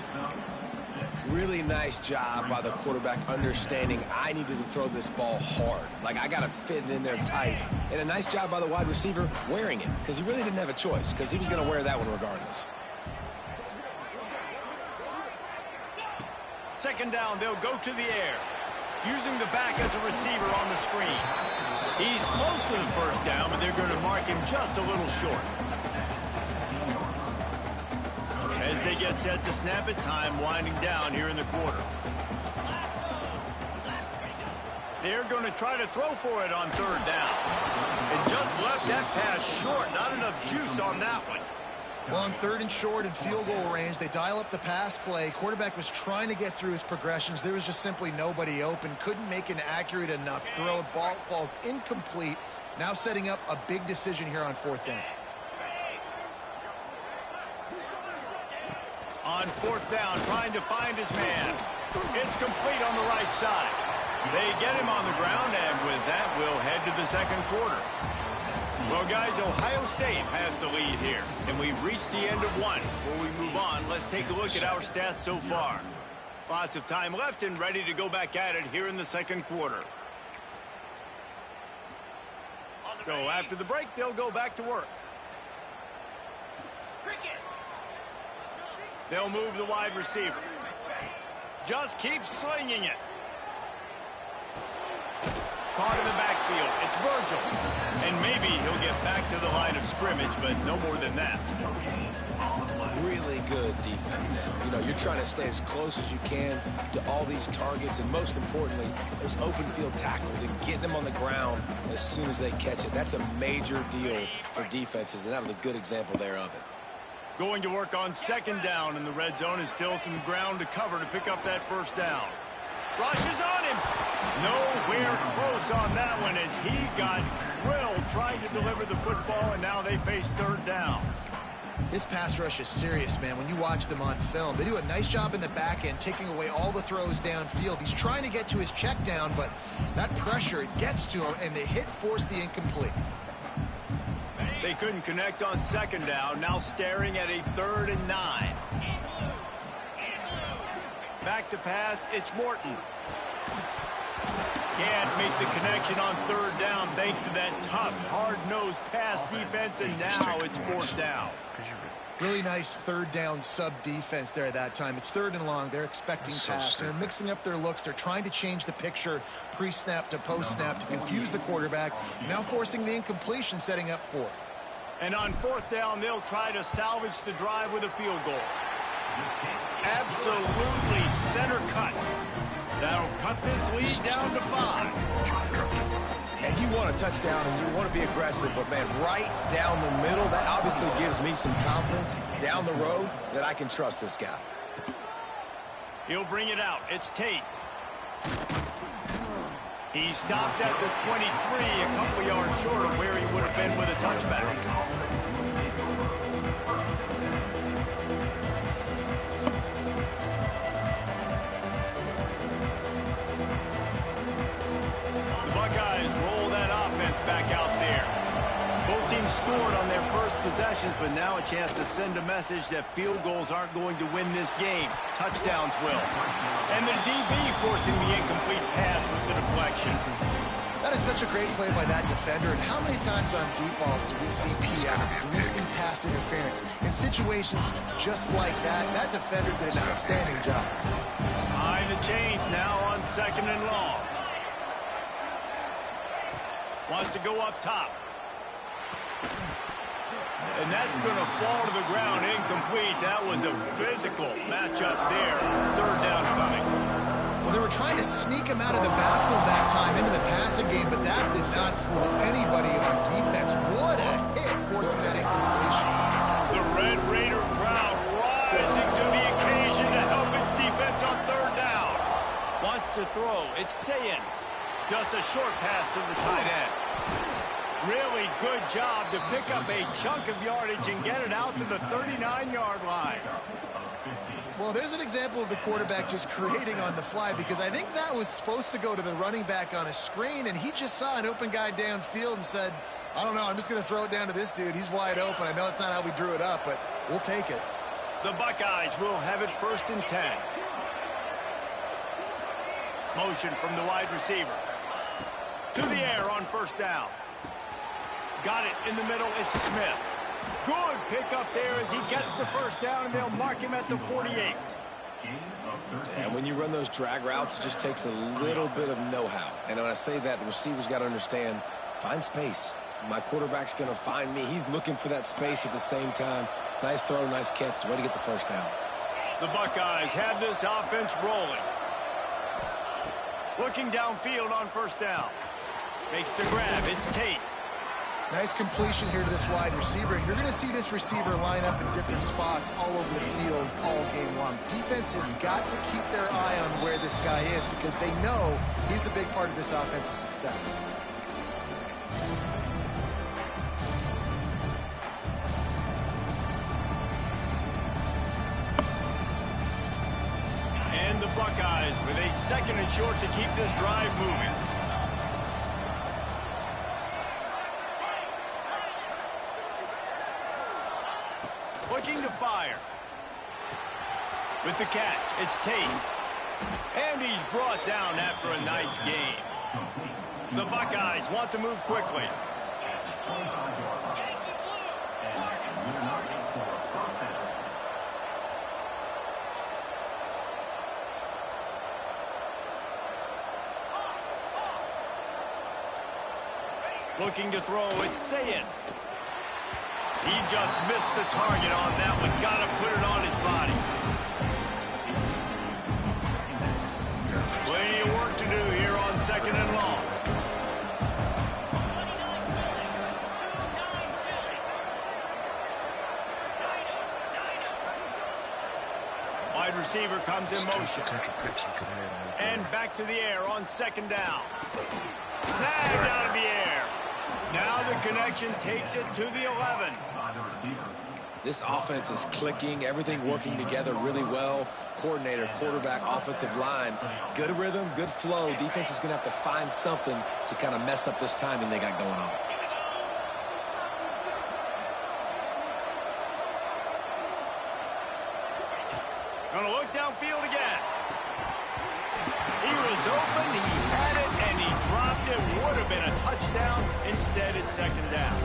Really nice job by the quarterback understanding I needed to throw this ball hard. Like, I got to fit it in there tight. And a nice job by the wide receiver wearing it, because he really didn't have a choice, because he was going to wear that one regardless. 2nd down, they'll go to the air. using the back as a receiver on the screen. He's close to the first down, but they're going to mark him just a little short. As they get set to snap it, time winding down here in the quarter. They're going to try to throw for it on third down. And just left that pass short. Not enough juice on that one. Well, on third and short and field goal range, they dial up the pass play. Quarterback was trying to get through his progressions. There was just simply nobody open. Couldn't make an accurate enough throw. Ball falls incomplete. Now setting up a big decision here on fourth down. On fourth down, trying to find his man. It's complete on the right side. They get him on the ground, and with that, we'll head to the second quarter. Well, guys, Ohio State has the lead here, and we've reached the end of one. Before we move on, let's take a look at our stats so far. Lots of time left and ready to go back at it here in the second quarter. So after the break, they'll go back to work. They'll move the wide receiver. Just keep slinging it. Caught in the backfield. It's Virgil. And maybe he'll get back to the line of scrimmage, but no more than that. Really good defense. You know, you're trying to stay as close as you can to all these targets, and most importantly, those open field tackles and getting them on the ground as soon as they catch it. That's a major deal for defenses, and that was a good example there of it. Going to work on second down in the red zone, is still some ground to cover to pick up that first down. Rushes on him. Nowhere close on that one as he got drilled trying to deliver the football, and now they face third down. This pass rush is serious, man. When you watch them on film, they do a nice job in the back end, taking away all the throws downfield. He's trying to get to his check down, but that pressure, it gets to him, and the hit forced the incomplete. They couldn't connect on second down, now staring at a 3rd and 9. Back to pass, it's Morton. Can't make the connection on third down thanks to that tough, hard-nosed pass defense, and now it's fourth down. Really nice third down sub-defense there at that time. It's 3rd and long. They're expecting pass. They're mixing up their looks. They're trying to change the picture pre-snap to post-snap to confuse the quarterback. Now forcing the incompletion, setting up fourth. And on fourth down, they'll try to salvage the drive with a field goal. Absolutely center cut. That'll cut this lead down to 5. And you want a touchdown and you want to be aggressive, but man, right down the middle, that obviously gives me some confidence down the road that I can trust this guy. He'll bring it out. It's Tate. He stopped at the 23, a couple yards short of where he would have been with a touchback. The Buckeyes roll that offense back out there. Both teams scored on their first possessions, but now a chance to send a message that field goals aren't going to win this game. Touchdowns will. And the DB forcing the incomplete pass with the deflection. That is such a great play by that defender. And how many times on deep balls do we see PI? Do we see pass interference? In situations just like that, that defender did an outstanding job. Behind the chains now on 2nd and long. Wants to go up top. And that's going to fall to the ground incomplete. That was a physical matchup there. Third down coming. Well, they were trying to sneak him out of the backfield that time into the passing game, but that did not fool anybody on defense. What a hit forcing that incompletion. The Red Raider crowd rising to the occasion to help its defense on third down. Wants to throw. It's Sayin. Just a short pass to the tight end. Really good job to pick up a chunk of yardage and get it out to the 39-yard line. Well, there's an example of the quarterback just creating on the fly, because I think that was supposed to go to the running back on a screen, and he just saw an open guy downfield and said, I don't know, I'm just going to throw it down to this dude. He's wide open. I know it's not how we drew it up, but we'll take it. The Buckeyes will have it 1st and 10. Motion from the wide receiver. To the air on first down. Got it in the middle. It's Smith. Good pickup there as he gets the first down, and they'll mark him at the 48. And when you run those drag routes, it just takes a little bit of know-how. And when I say that, the receiver's got to understand, find space. My quarterback's going to find me. He's looking for that space at the same time. Nice throw, nice catch. Way to get the first down. The Buckeyes have this offense rolling. Looking downfield on first down. Makes the grab. It's Tate. Nice completion here to this wide receiver. And you're going to see this receiver line up in different spots all over the field all game long. Defense has got to keep their eye on where this guy is because they know he's a big part of this offense's success. And the Buckeyes with a 2nd and short to keep this drive moving. Looking to fire. With the catch, it's Tate. And he's brought down after a nice game. The Buckeyes want to move quickly. Looking to throw, it's Sayed. He just missed the target on that one. Got to put it on his body. Plenty of work to do here on 2nd and long. Wide receiver comes in motion. And back to the air on 2nd down. Snagged out of the air. Now the connection takes it to the 11. This offense is clicking, everything working together really well. Coordinator, quarterback, offensive line. Good rhythm, good flow. Defense is going to have to find something to kind of mess up this timing they got going on. Going to look downfield again. He was open, he had it, and he dropped it. Would have been a touchdown. Instead, it's 2nd down.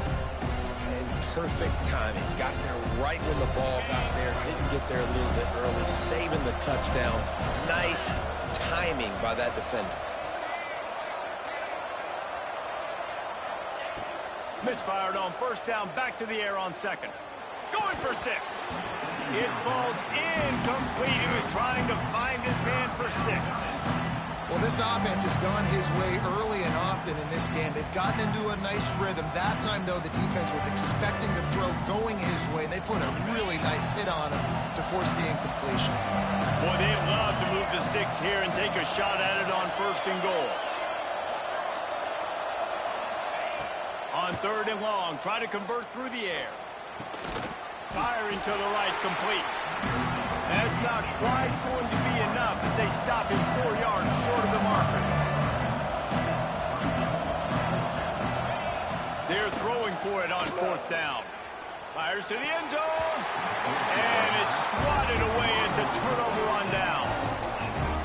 And perfect timing. Got there right when the ball got there. Didn't get there a little bit early. Saving the touchdown. Nice timing by that defender. Misfired on first down. Back to the air on 2nd. Going for 6. It falls incomplete. He was trying to find his man for 6. Well, this offense has gone his way early and often in this game. They've gotten into a nice rhythm. That time, though, the defense was expecting the throw going his way. They put a really nice hit on him to force the incompletion. Boy, they'd love to move the sticks here and take a shot at it on 1st and goal. On 3rd and long, try to convert through the air. Firing to the right, complete. That's not quite going to be enough as they stop him 4 yards short of the marker. They're throwing for it on 4th down. Fires to the end zone. And it's swatted away. It's a turnover on downs.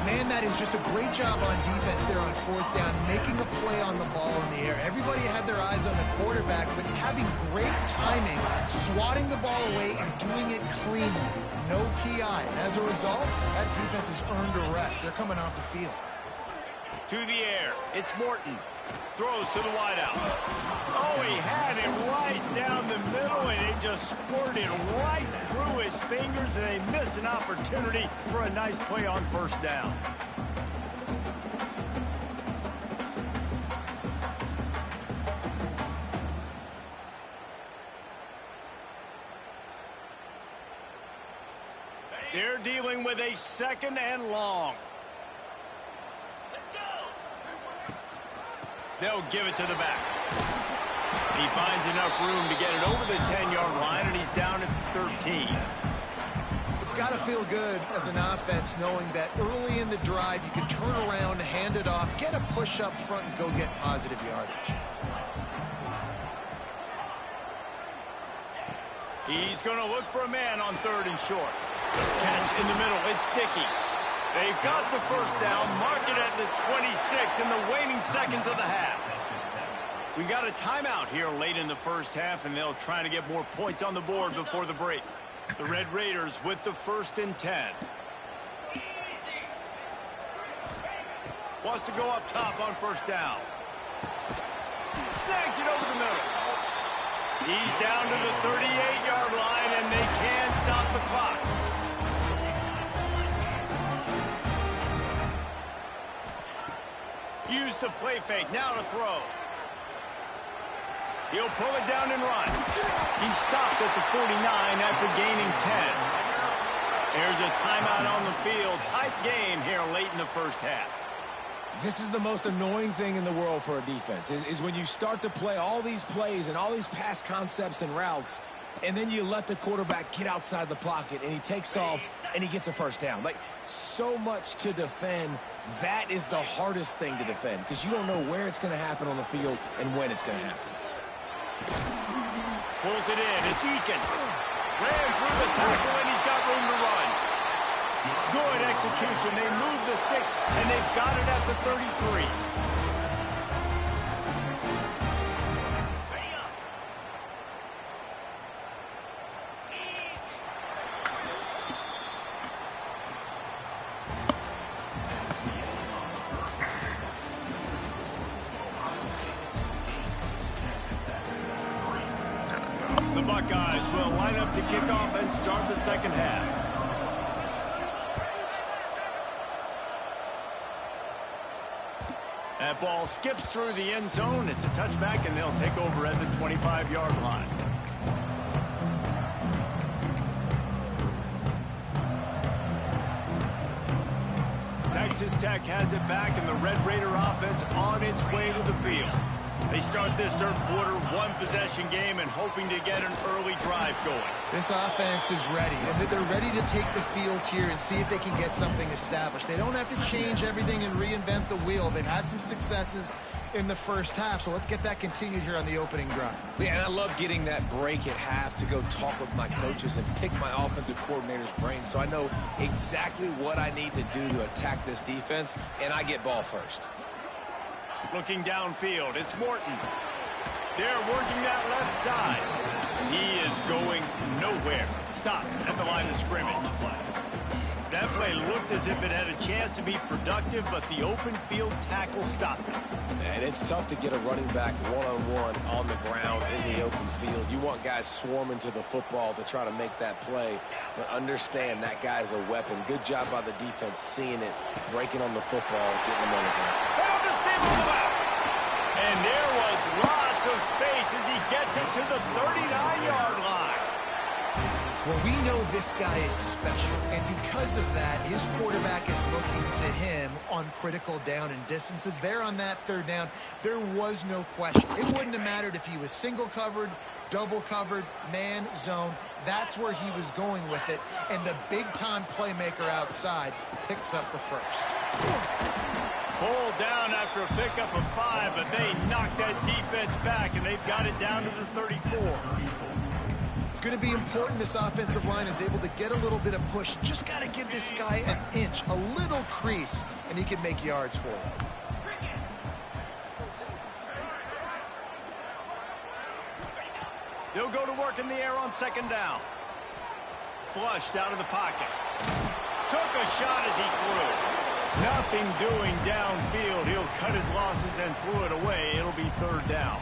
Man, that is just a great job on defense there on 4th down, making a play on the ball in the air. Everybody had their eyes on the quarterback, but having great timing, swatting the ball away and doing it cleanly. No PI. And as a result, that defense has earned a rest. They're coming off the field. To the air. It's Morton. Throws to the wideout. Oh, he had it right down the middle, and it just squirted right through his fingers, and they miss an opportunity for a nice play on 1st down. They're dealing with a 2nd and long. They'll give it to the back. He finds enough room to get it over the 10-yard line, and he's down at 13. It's got to feel good as an offense knowing that early in the drive you can turn around, hand it off, get a push up front, and go get positive yardage. He's going to look for a man on 3rd and short. Catch in the middle. It's Sticky. They've got the 1st down, mark it at the 26 in the waning seconds of the half. We got a timeout here late in the 1st half, and they'll try to get more points on the board before the break. The Red Raiders with the 1st and 10. Wants to go up top on first down. Snags it over the middle. He's down to the 38-yard line, and they can stop the clock. Use the play fake. Now to throw. He'll pull it down and run. He stopped at the 49 after gaining 10. There's a timeout on the field. Tight game here late in the first half. This is the most annoying thing in the world for a defense, is when you start to play all these plays and all these pass concepts and routes, and then you let the quarterback get outside the pocket, and he takes off, and he gets a first down. Like, so much to defend. That is the hardest thing to defend, because you don't know where it's going to happen on the field and when it's going to happen. Pulls it in. It's Eakin. Ran through the tackle, and he's got room to run. Good execution. They move the sticks, and they've got it at the 33. The Buckeyes will line up to kick off and start the second half. That ball skips through the end zone. It's a touchback, and they'll take over at the 25-yard line. Texas Tech has it back, and the Red Raider offense on its way to the field. They start this third quarter, one-possession game, and hoping to get an early drive going. This offense is ready, and they're ready to take the field here and see if they can get something established. They don't have to change everything and reinvent the wheel. They've had some successes in the first half, so let's get that continued here on the opening drive. Yeah, and I love getting that break at half to go talk with my coaches and pick my offensive coordinator's brain so I know exactly what I need to do to attack this defense, and I get ball first. Looking downfield, it's Morton. They're working that left side. He is going nowhere. Stopped at the line of scrimmage. That play looked as if it had a chance to be productive, but the open field tackle stopped it. And it's tough to get a running back one-on-one on the ground in the open field. You want guys swarming to the football to try to make that play, but understand that guy's a weapon. Good job by the defense seeing it, breaking on the football, getting him on the ground. Found the single back. And there was lots of space as he gets it to the 39-yard line. Well, we know this guy is special, and because of that, his quarterback is looking to him on critical down and distances. There on that third down, there was no question. It wouldn't have mattered if he was single covered, double covered, man, zone. That's where he was going with it, and the big-time playmaker outside picks up the first. Pulled down after a pickup of 5, but they knocked that defense back, and they've got it down to the 34. It's going to be important this offensive line is able to get a little bit of push. Just got to give this guy an inch, a little crease, and he can make yards for it. They'll go to work in the air on second down. Flushed out of the pocket. Took a shot as he threw. Nothing doing downfield. He'll cut his losses and threw it away. It'll be third down.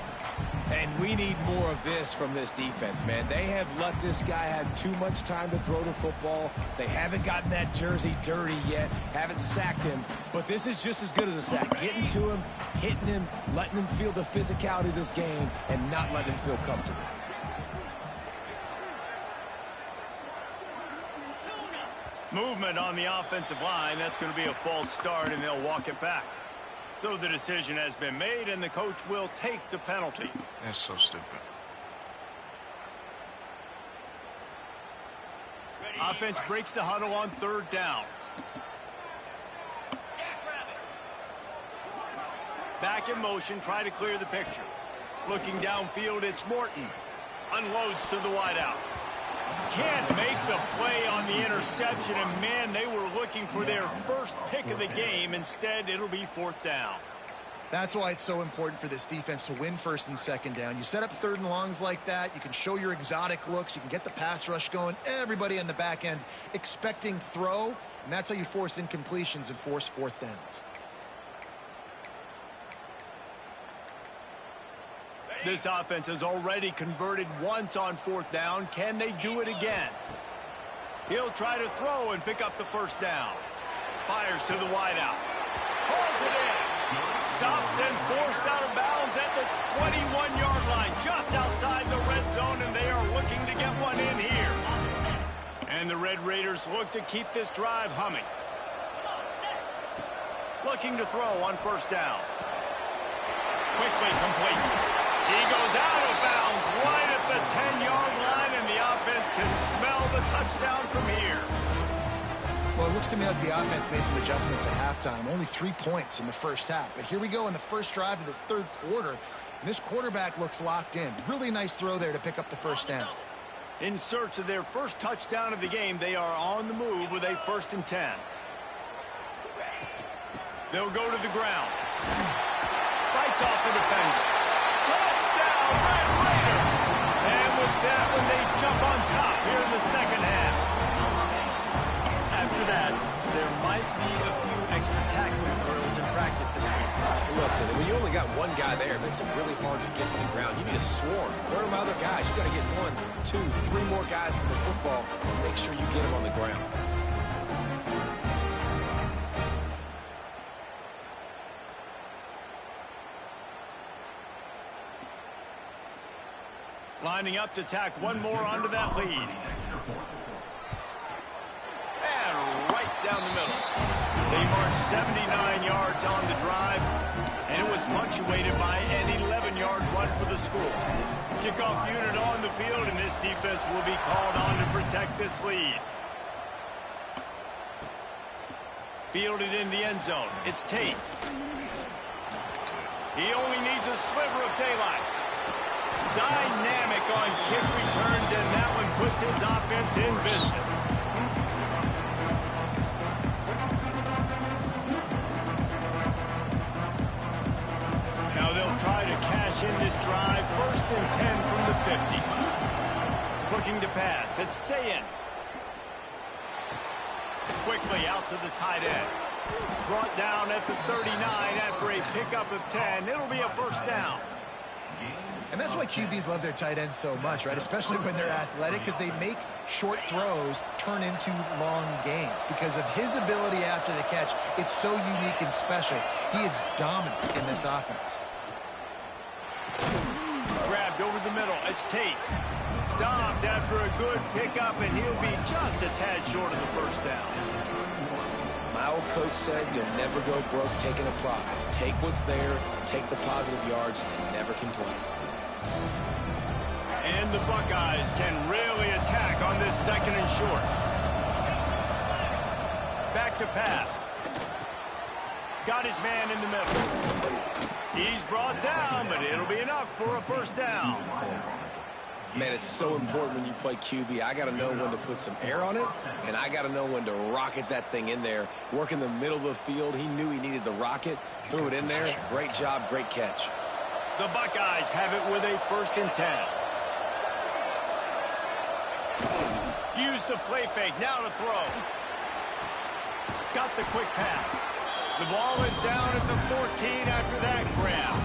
And we need more of this from this defense, man. They have let this guy have too much time to throw the football. They haven't gotten that jersey dirty yet, haven't sacked him. But this is just as good as a sack. Getting to him, hitting him, letting him feel the physicality of this game, and not letting him feel comfortable. Movement on the offensive line. That's going to be a false start, and they'll walk it back. So the decision has been made, and the coach will take the penalty. That's so stupid. Offense breaks the huddle on third down. Back in motion, try to clear the picture. Looking downfield, it's Morton. Unloads to the wideout. Can't make the play on the interception, and man, they were looking for their first pick of the game. Instead, it'll be fourth down. That's why it's so important for this defense to win first and second down. You set up third and longs like that, you can show your exotic looks, you can get the pass rush going, everybody on the back end expecting throw, and that's how you force incompletions and force fourth downs. This offense has already converted once on 4th down. Can they do it again? He'll try to throw and pick up the first down. Fires to the wideout. Pulls it in. Stopped and forced out of bounds at the 21-yard line, just outside the red zone, and they are looking to get one in here. And the Red Raiders look to keep this drive humming. Looking to throw on 1st down. Quickly complete. He goes out of bounds right at the 10-yard line, and the offense can smell the touchdown from here. Well, it looks to me like the offense made some adjustments at halftime. Only 3 points in the first half. But here we go in the first drive of this third quarter. And this quarterback looks locked in. Really nice throw there to pick up the first down. In search of their first touchdown of the game, they are on the move with a 1st and 10. They'll go to the ground. Fights off the defender. Touchdown, Red Raider! And with that one, they jump on top here in the second half. After that, there might be a few extra tackling drills in practice this week. Listen, when you only got one guy there, it makes it really hard to get to the ground. You need a swarm. Where are my other guys? You got to get 1, 2, 3 more guys to the football. Make sure you get them on the ground. Lining up to tack one more onto that lead. And right down the middle. They marched 79 yards on the drive, and it was punctuated by an 11-yard run for the score. Kickoff unit on the field, and this defense will be called on to protect this lead. Fielded in the end zone. It's Tate. He only needs a sliver of daylight. Dynamic on kick returns, and that one puts his offense in business. Now they'll try to cash in this drive. 1st and 10 from the 50. Looking to pass. It's Sayin. Quickly out to the tight end. Brought down at the 39 after a pickup of 10. It'll be a 1st down. And that's why QBs love their tight ends so much, right? Especially when they're athletic, because they make short throws turn into long gains. Because of his ability after the catch, it's so unique and special. He is dominant in this offense. Grabbed over the middle. It's Tate. Stopped after a good pickup, and he'll be just a tad short of the 1st down. My old coach said you'll never go broke taking a profit. Take what's there, take the positive yards, and never complain. And the Buckeyes can really attack on this 2nd and short. Back to pass. Got his man in the middle. He's brought down, but it'll be enough for a 1st down. Man, it's so important when you play QB. I got to know when to put some air on it, and I got to know when to rocket that thing in there. Work in the middle of the field. He knew he needed the rocket. Threw it in there. Great job, great catch. The Buckeyes have it with a 1st and 10. Use the play fake. Now to throw. Got the quick pass. The ball is down at the 14 after that grab.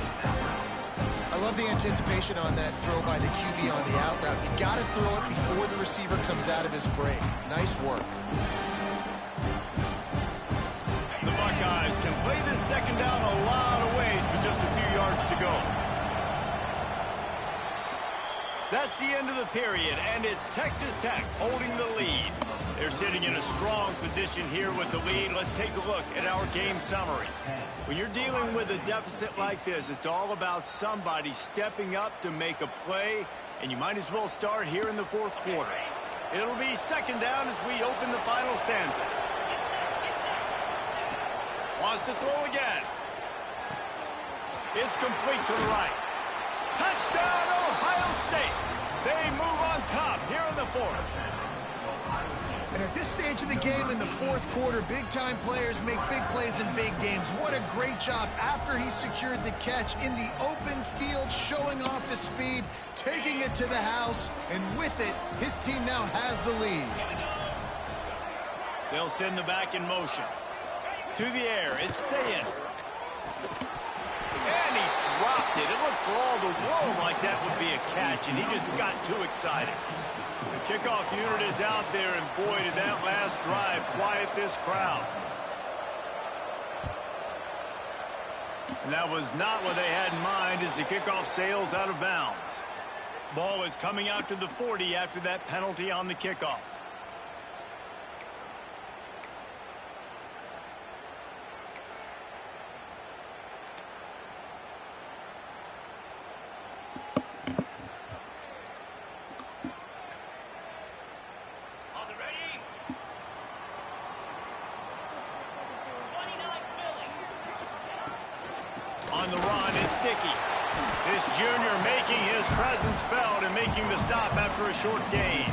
I love the anticipation on that throw by the QB on the out route. You got to throw it before the receiver comes out of his break. Nice work. The Buckeyes can play this 2nd down a lot of ways with just a few yards to go. That's the end of the period, and it's Texas Tech holding the lead. They're sitting in a strong position here with the lead. Let's take a look at our game summary. When you're dealing with a deficit like this, it's all about somebody stepping up to make a play, and you might as well start here in the 4th quarter. It'll be 2nd down as we open the final stanza. Wants to throw again. It's complete to the right. Touchdown, Ohio State. They move on top here in the 4th. And at this stage of the game in the 4th quarter, big-time players make big plays in big games. What a great job after he secured the catch in the open field, showing off the speed, taking it to the house, and with it, his team now has the lead. They'll send the back in motion. To the air, it's Sayin. And he dropped it. It looked for all the world like that would be a catch, and he just got too excited. The kickoff unit is out there, and boy, did that last drive quiet this crowd. And that was not what they had in mind as the kickoff sails out of bounds. Ball is coming out to the 40 after that penalty on the kickoff. On the ready. 29 Philly. On the run, it's Dickey. This junior making his presence felt and making the stop after a short gain.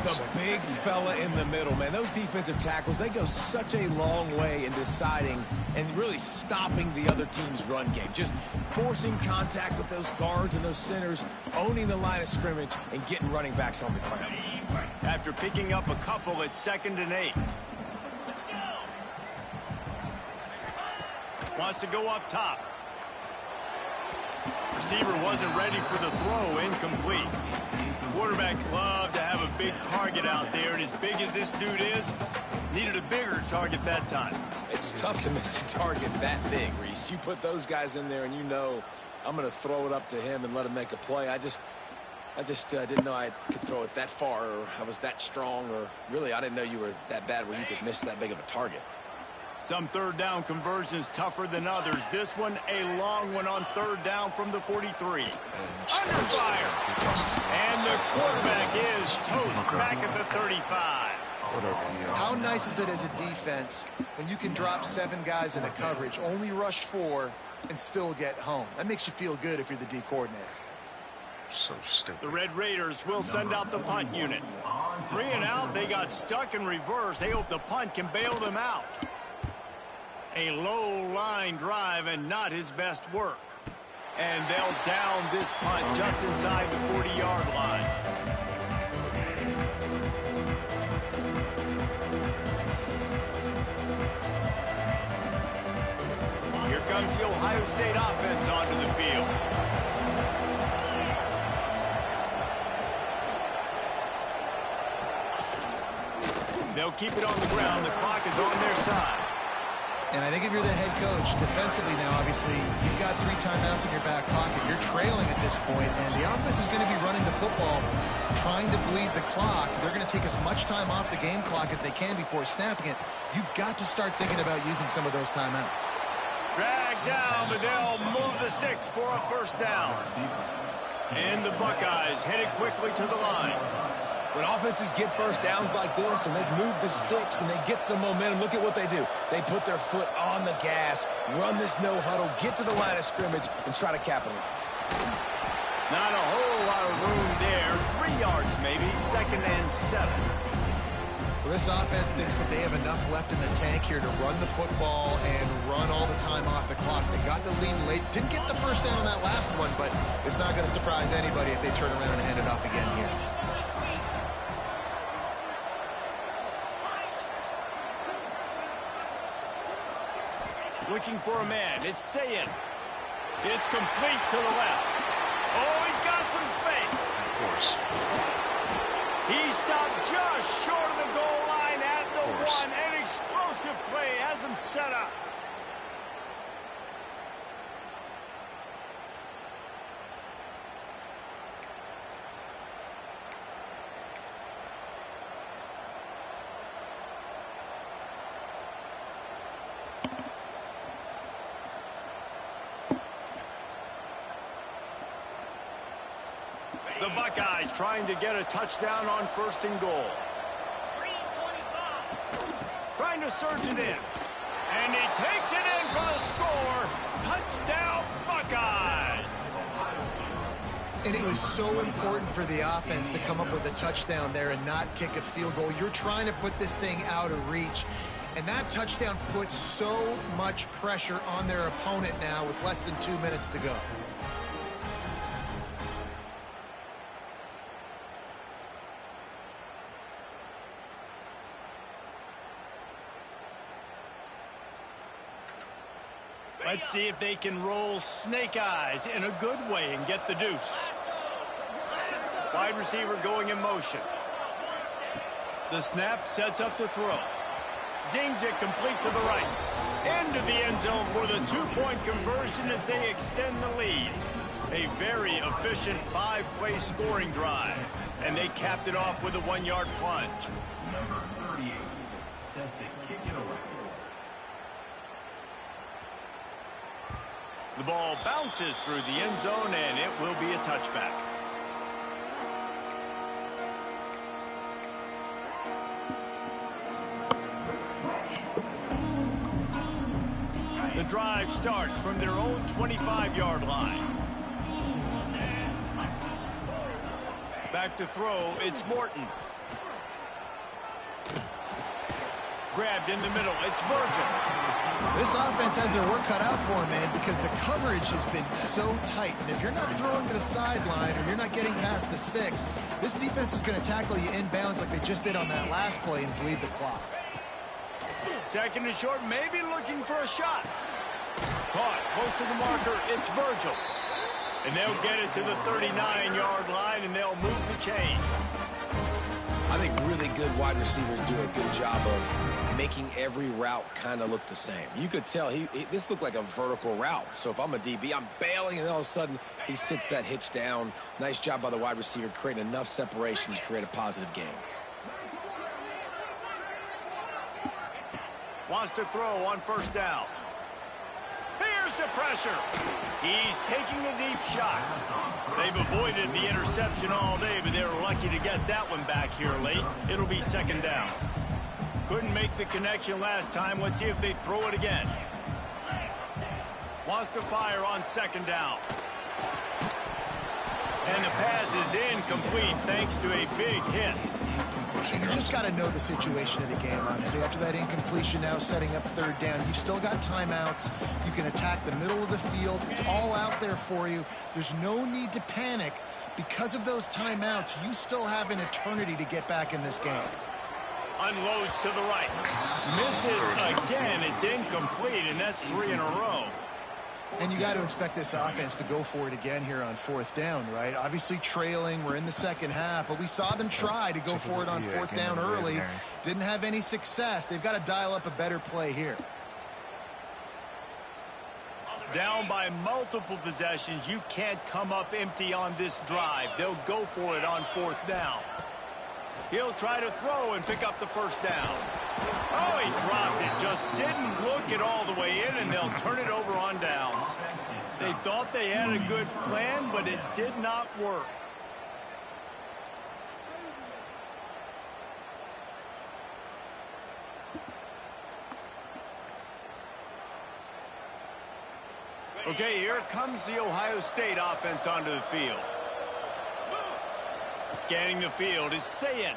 The big fella in the middle, man. Those defensive tackles, they go such a long way in deciding and really stopping the other team's run game. Just forcing contact with those guards and those centers, owning the line of scrimmage, and getting running backs on the ground. After picking up a couple at 2nd and 8. Wants to go up top. Receiver wasn't ready for the throw, incomplete. Quarterbacks love to have a big target out there, and as big as this dude is, needed a bigger target that time. It's tough to miss a target that big, Reese. You put those guys in there, and you know I'm going to throw it up to him and let him make a play. I just didn't know I could throw it that far, or I was that strong, or really I didn't know you were that bad where you could miss that big of a target. Some third down conversions tougher than others. This one a long one on 3rd down from the 43. Under fire. And the quarterback is toast back at the 35. How nice is it as a defense when you can drop 7 guys in a coverage, only rush 4, and still get home? That makes you feel good if you're the D coordinator. So stupid. The Red Raiders will send out the punt unit. 3 and out, they got stuck in reverse. They hope the punt can bail them out. A low line drive and not his best work. And they'll down this punt just inside the 40-yard line. Here comes the Ohio State offense onto the field. They'll keep it on the ground. The clock is on their side. And I think if you're the head coach, defensively now, obviously, you've got 3 timeouts in your back pocket. You're trailing at this point, and the offense is going to be running the football, trying to bleed the clock. They're going to take as much time off the game clock as they can before snapping it. You've got to start thinking about using some of those timeouts. Drag down, but they'll move the sticks for a 1st down. And the Buckeyes headed quickly to the line. When offenses get 1st downs like this and they move the sticks and they get some momentum, look at what they do. They put their foot on the gas, run this no huddle, get to the line of scrimmage, and try to capitalize. Not a whole lot of room there. 3 yards maybe, 2nd and 7. Well, this offense thinks that they have enough left in the tank here to run the football and run all the time off the clock. They got the lead late. Didn't get the 1st down on that last one, but it's not going to surprise anybody if they turn around and hand it off again here. Looking for a man. It's Sayin. It's complete to the left. Oh, he's got some space. Of course. He stopped just short of the goal line at the 1. An explosive play has him set up. The Buckeyes trying to get a touchdown on 1st and goal. 3:25. Trying to surge it in. And he takes it in for the score. Touchdown, Buckeyes. And it was so important for the offense to come up with a touchdown there and not kick a field goal. You're trying to put this thing out of reach. And that touchdown puts so much pressure on their opponent now with less than 2 minutes to go. Let's see if they can roll snake eyes in a good way and get the deuce. Wide receiver going in motion. The snap sets up the throw. Zings it complete to the right. Into the end zone for the two-point conversion as they extend the lead. A very efficient 5-play scoring drive. And they capped it off with a 1-yard plunge. Number 38 sets it kick it away. The ball bounces through the end zone, and it will be a touchback. The drive starts from their own 25-yard line. Back to throw, it's Morton. Grabbed in the middle, it's Virgil. This offense has their work cut out for them, man, because the coverage has been so tight. And if you're not throwing to the sideline or you're not getting past the sticks, this defense is going to tackle you inbounds like they just did on that last play and bleed the clock. Second and short, maybe looking for a shot. Caught close to the marker, it's Virgil. And they'll get it to the 39-yard line, and they'll move the chain. I think really good wide receivers do a good job of making every route kind of look the same. You could tell this looked like a vertical route. So if I'm a DB, I'm bailing, and all of a sudden he sits that hitch down. Nice job by the wide receiver creating enough separation to create a positive gain. Wants to throw on first down. Here's the pressure. He's taking a deep shot. They've avoided the interception all day, but they were lucky to get that one back here late. It'll be second down. Couldn't make the connection last time. Let's see if they throw it again. Wants to fire on second down. And the pass is incomplete thanks to a big hit. You just got to know the situation of the game, honestly. After that incompletion, now setting up third down, you've still got timeouts. You can attack the middle of the field. It's all out there for you. There's no need to panic. Because of those timeouts, you still have an eternity to get back in this game. Unloads to the right. Misses again. It's incomplete, and that's 3 in a row. And you got to expect this offense to go for it again here on fourth down, right? Obviously trailing, we're in the second half, but we saw them try to go for it on fourth down early. Didn't have any success. They've got to dial up a better play here. Down by multiple possessions, you can't come up empty on this drive. They'll go for it on fourth down. He'll try to throw and pick up the first down. Oh, he dropped it. Just didn't look it all the way in, and they'll turn it over on downs. They thought they had a good plan, but it did not work. Okay, here comes the Ohio State offense onto the field. Scanning the field, it's Sayin.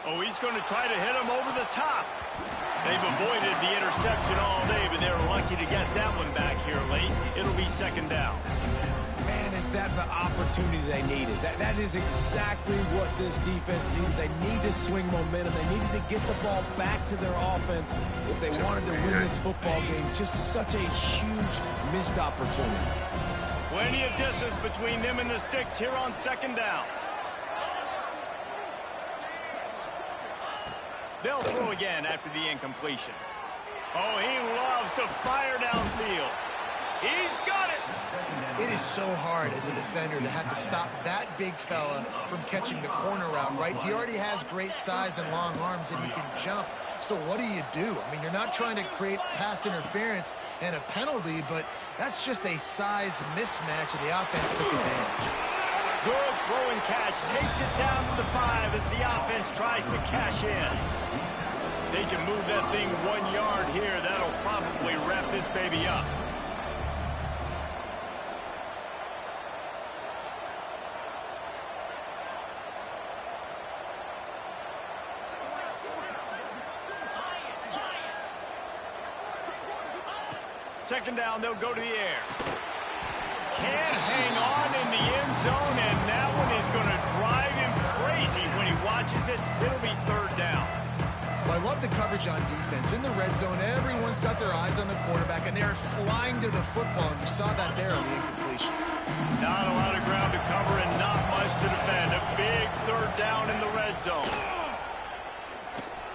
Oh, he's going to try to hit him over the top. They've avoided the interception all day, but they're lucky to get that one back here late. It'll be second down. Man, is that the opportunity they needed? That is exactly what this defense needed. They need to swing momentum. They needed to get the ball back to their offense if they wanted to win this football game. Just such a huge missed opportunity. Plenty of distance between them and the sticks here on second down. They'll throw again after the incompletion. Oh, he loves to fire downfield. He's got it. It is so hard as a defender to have to stop that big fella from catching the corner route, right? He already has great size and long arms, and he can jump. So what do? I mean, you're not trying to create pass interference and a penalty, but that's just a size mismatch, and the offense took advantage. Good throw and catch. Takes it down to the 5 as the offense tries to cash in. They can move that thing 1 yard here. That'll probably wrap this baby up. Second down, they'll go to the air. Can't hang on in the end zone, and that one is going to drive him crazy when he watches it. It'll be third down. Well, I love the coverage on defense. In the red zone, everyone's got their eyes on the quarterback, and they're flying to the football, and you saw that there on the incompletion. Not a lot of ground to cover and not much to defend. A big third down in the red zone.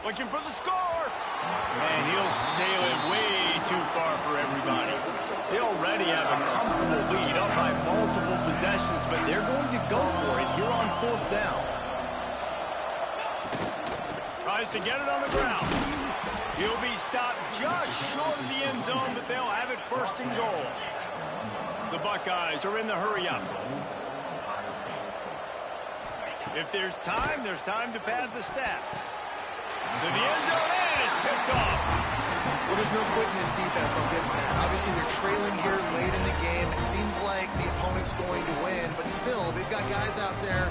Looking for the score. And he'll sail it way too far for everybody. They already have a comfortable lead up by multiple possessions, but they're going to go for it here on fourth down. Tries to get it on the ground. He'll be stopped just short of the end zone, but they'll have it first and goal. The Buckeyes are in the hurry-up. If there's time to pad the stats. To the end zone, and it's picked off. Well, there's no quit in this defense, I'll give them that. Obviously, they're trailing here late in the game. It seems like the opponent's going to win, but still, they've got guys out there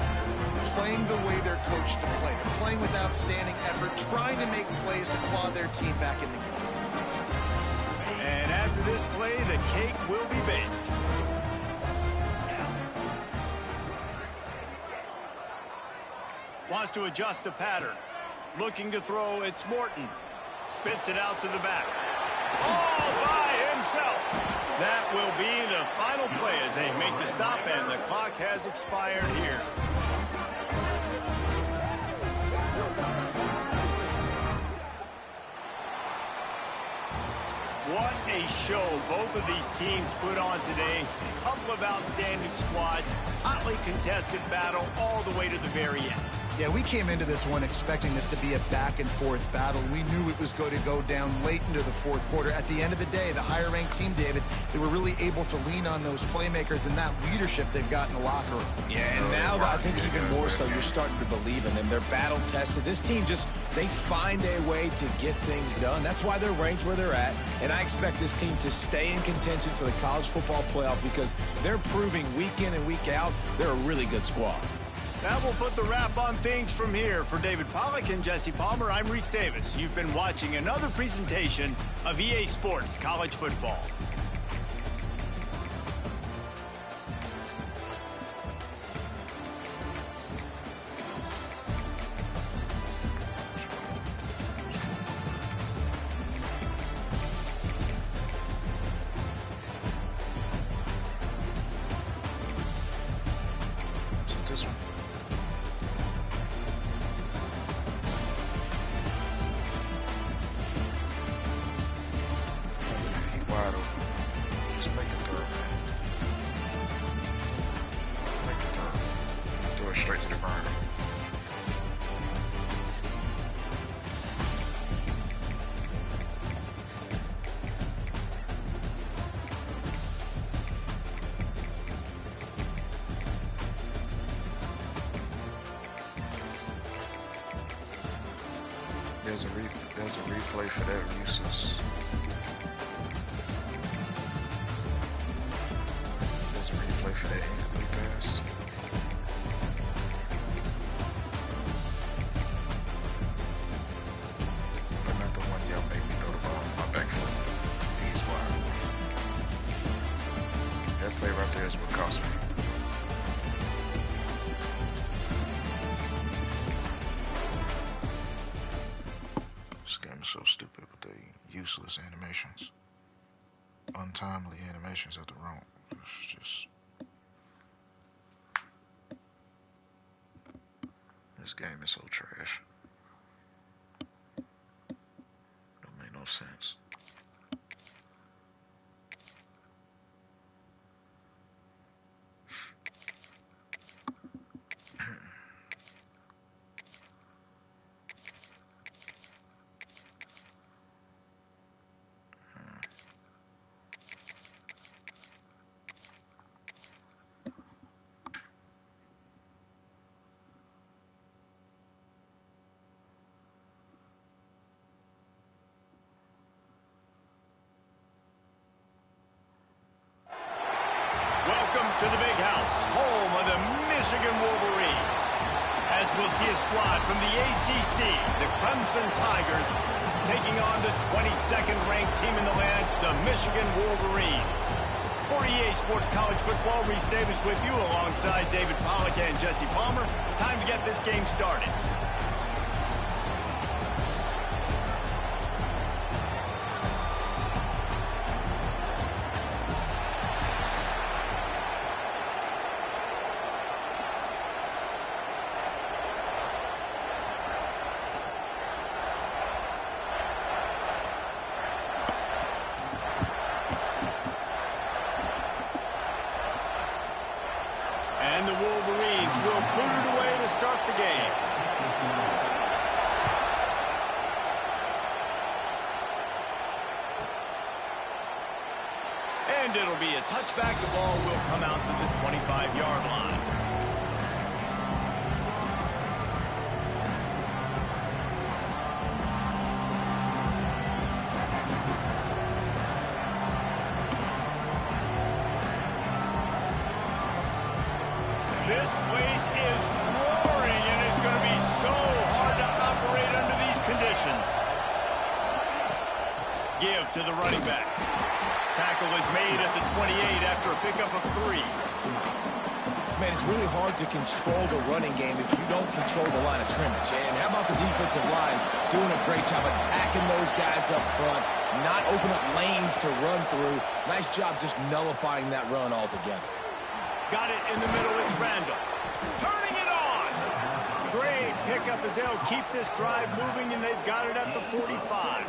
playing the way they're coached to play. They're playing with outstanding effort, trying to make plays to claw their team back in the game. And after this play, the cake will be baked. Wants to adjust the pattern. Looking to throw, it's Morton. Spits it out to the back. All by himself. That will be the final play as they make the stop, and the clock has expired here. What a show both of these teams put on today. A couple of outstanding squads, hotly contested battle all the way to the very end. Yeah, we came into this one expecting this to be a back-and-forth battle. We knew it was going to go down late into the fourth quarter. At the end of the day, the higher-ranked team, David, they were really able to lean on those playmakers and that leadership they've got in the locker room. Yeah, and now I think even more so, you're starting to believe in them. They're battle-tested. This team they find a way to get things done. That's why they're ranked where they're at, and I expect this team to stay in contention for the college football playoff because they're proving week in and week out they're a really good squad. That will put the wrap on things from here. For David Pollack and Jesse Palmer, I'm Reese Davis. You've been watching another presentation of EA Sports College Football. There's a replay for that useless. There's a replay for that incomplete pass. But not the one y'all made me throw the ball on my back foot. He's wild. That play right there is what cost me. So stupid with the useless animations. Untimely animations at the wrong. It's just. This game is so trash. Don't make no sense. To the big house, home of the Michigan Wolverines. As we'll see a squad from the ACC, the Crimson Tigers, taking on the 22nd ranked team in the land, the Michigan Wolverines. For EA Sports College Football, Reese Davis with you alongside David Pollack and Jesse Palmer. Time to get this game started. And the Wolverines will boot it away to start the game. And it'll be a touchback. The ball will come out to the 25-yard line. This place is roaring, and it's going to be so hard to operate under these conditions. Give to the running back. Tackle is made at the 28 after a pickup of 3. Man, it's really hard to control the running game if you don't control the line of scrimmage. And how about the defensive line doing a great job attacking those guys up front, not open up lanes to run through. Nice job just nullifying that run altogether. Got it in the middle. It's Randall. Turning it on. Great pickup as they'll keep this drive moving, and they've got it at the 45.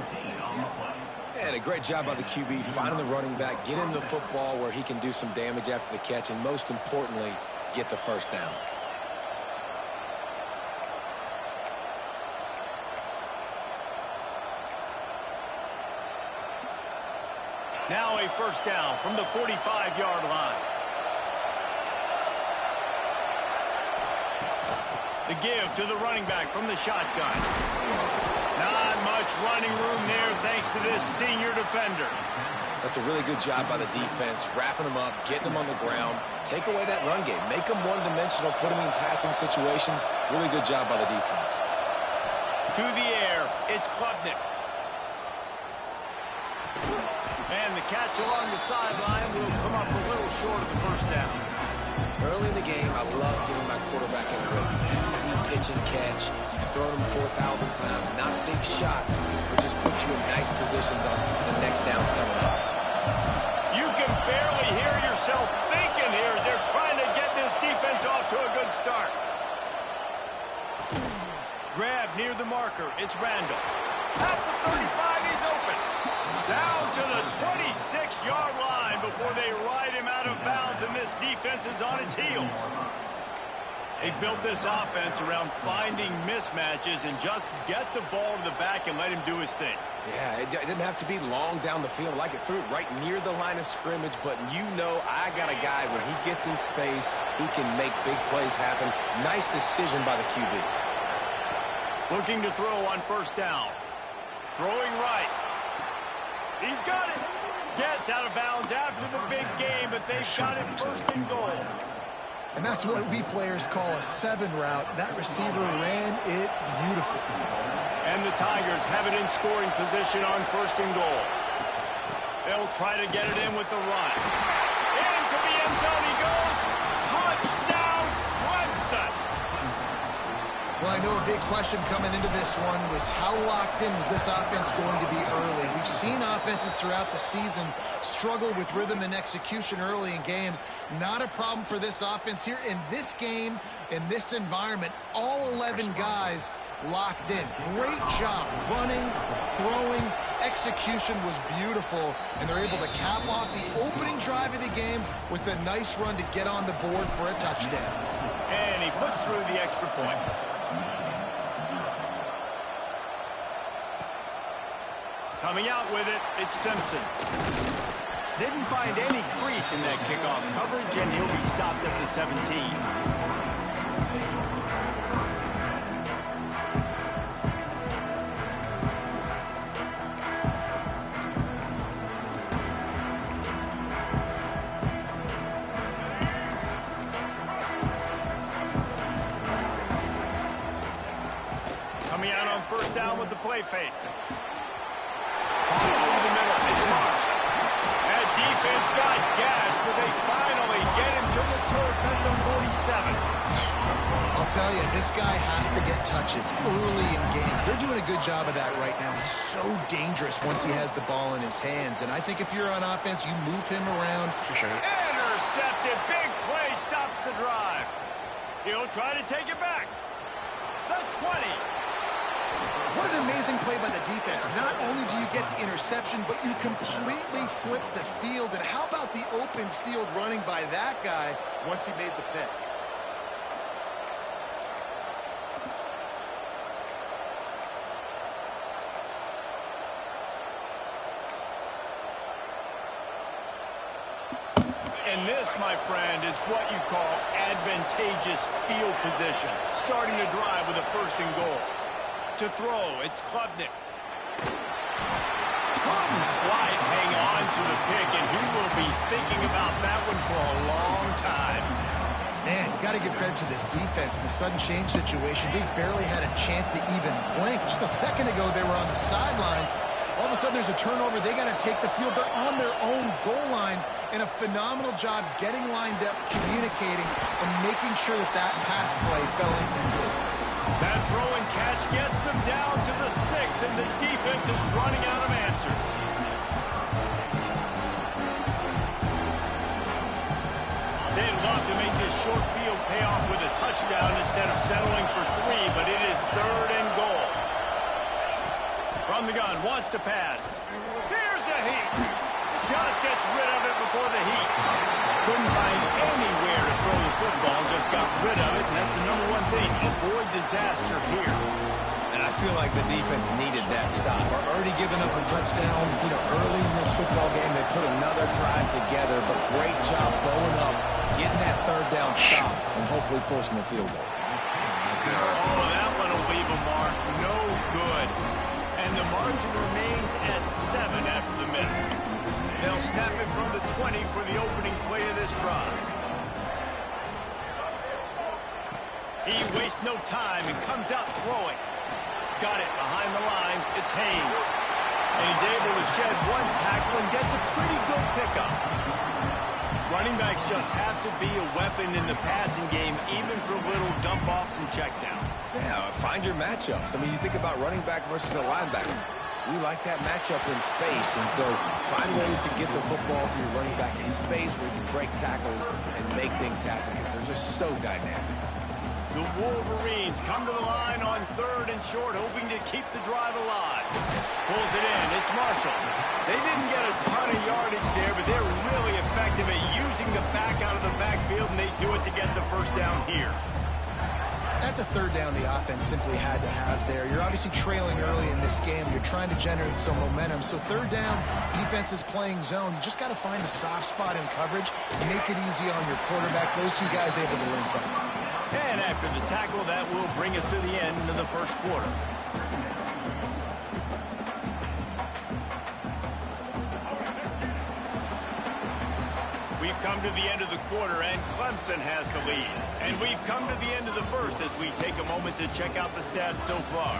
And a great job by the QB, finding the running back, get him the football where he can do some damage after the catch, and most importantly, get the first down. Now a first down from the 45-yard line. The give to the running back from the shotgun. Not much running room there thanks to this senior defender. That's a really good job by the defense, wrapping them up, getting them on the ground, take away that run game, make them one-dimensional, put them in passing situations. Really good job by the defense. To the air, it's Klubnik. And the catch along the sideline will come up a little short of the first down. Early in the game, I love giving my quarterback a easy pitch and catch. You've thrown them 4,000 times, not big shots, but just put you in nice positions on the next downs coming up. You can barely hear yourself thinking here as they're trying to get this defense off to a good start. Grab near the marker. It's Randall. At the 35, he's open. Down to the 26-yard line before they ride him out of bounds, and this defense is on its heels. They built this offense around finding mismatches and just get the ball to the back and let him do his thing. Yeah, it didn't have to be long down the field. Like it threw it right near the line of scrimmage, but you know I got a guy, when he gets in space, he can make big plays happen. Nice decision by the QB. Looking to throw on first down. Throwing right. He's got it. Gets out of bounds after the big game, but they've got it first and goal. And that's what we players call a 7 route. That receiver ran it beautiful. And the Tigers have it in scoring position on first and goal. They'll try to get it in with the run. Into the end zone he goes. Touchdown, Clemson. Well, I know a big question coming into this one was how locked in was this offense going to be early? We've seen offenses throughout the season struggle with rhythm and execution early in games. Not a problem for this offense here. In this game, in this environment, all 11 guys locked in. Great job running, throwing, execution was beautiful, and they're able to cap off the opening drive of the game with a nice run to get on the board for a touchdown. And he puts through the extra point. Coming out with it, it's Simpson. Didn't find any crease in that kickoff coverage, and he'll be stopped at the 17. Coming out on first down with the play fake. Over the middle, it's Marsh. That defense got gas, but they finally get him to the turf at the 47. I'll tell you, this guy has to get touches early in games. They're doing a good job of that right now. He's so dangerous once he has the ball in his hands. And I think if you're on offense, you move him around. Intercepted. Big play stops the drive. He'll try to take it back. The 20. What an amazing play by the defense. Not only do you get the interception, but you completely flip the field. And how about the open field running by that guy once he made the pick? And this, my friend, is what you call advantageous field position. Starting to drive with a first and goal. To throw, it's Klubnik. Couldn't quite hang on to the pick, and he will be thinking about that one for a long time. Man, you got to give credit to this defense in the sudden change situation. They barely had a chance to even blink. Just a second ago, they were on the sideline. All of a sudden, there's a turnover. They got to take the field. They're on their own goal line, and a phenomenal job getting lined up, communicating, and making sure that that pass play fell incomplete. That throw and catch gets them down to the 6, and the defense is running out of answers. They'd love to make this short field pay off with a touchdown instead of settling for 3, but it is 3rd and goal. From the gun, wants to pass. Here's a heat. Just gets rid of it before the heat. Couldn't find anywhere to throw the football, just got rid of it, and that's the number one thing. Avoid disaster here. And I feel like the defense needed that stop. Already given up a touchdown, early in this football game, they put another drive together, but great job bowing up, getting that 3rd down stop, and hopefully forcing the field goal. Oh, that one will leave a mark. No good. And the margin remains at 7 after the miss. They'll snap it from the 20 for the opening play of this drive. He wastes no time and comes out throwing. Got it behind the line. It's Haynes. And he's able to shed one tackle and gets a pretty good pickup. Running backs just have to be a weapon in the passing game, even for little dump-offs and checkdowns. Yeah, find your matchups. I mean, you think about running back versus a linebacker. We like that matchup in space, and so find ways to get the football to your running back in space where you can break tackles and make things happen because they're just so dynamic. The Wolverines come to the line on 3rd and short, hoping to keep the drive alive. Pulls it in. It's Marshall. They didn't get a ton of yardage there, but they're really effective at using the back out of the backfield, and they do it to get the first down here. That's a 3rd down the offense simply had to have there. You're obviously trailing early in this game. You're trying to generate some momentum. So 3rd down, defense is playing zone. You just got to find a soft spot in coverage, make it easy on your quarterback. Those two guys able to link up. And after the tackle, that will bring us to the end of the first quarter. We've come to the end of the quarter, and Clemson has the lead. And we've come to the end of the first as we take a moment to check out the stats so far.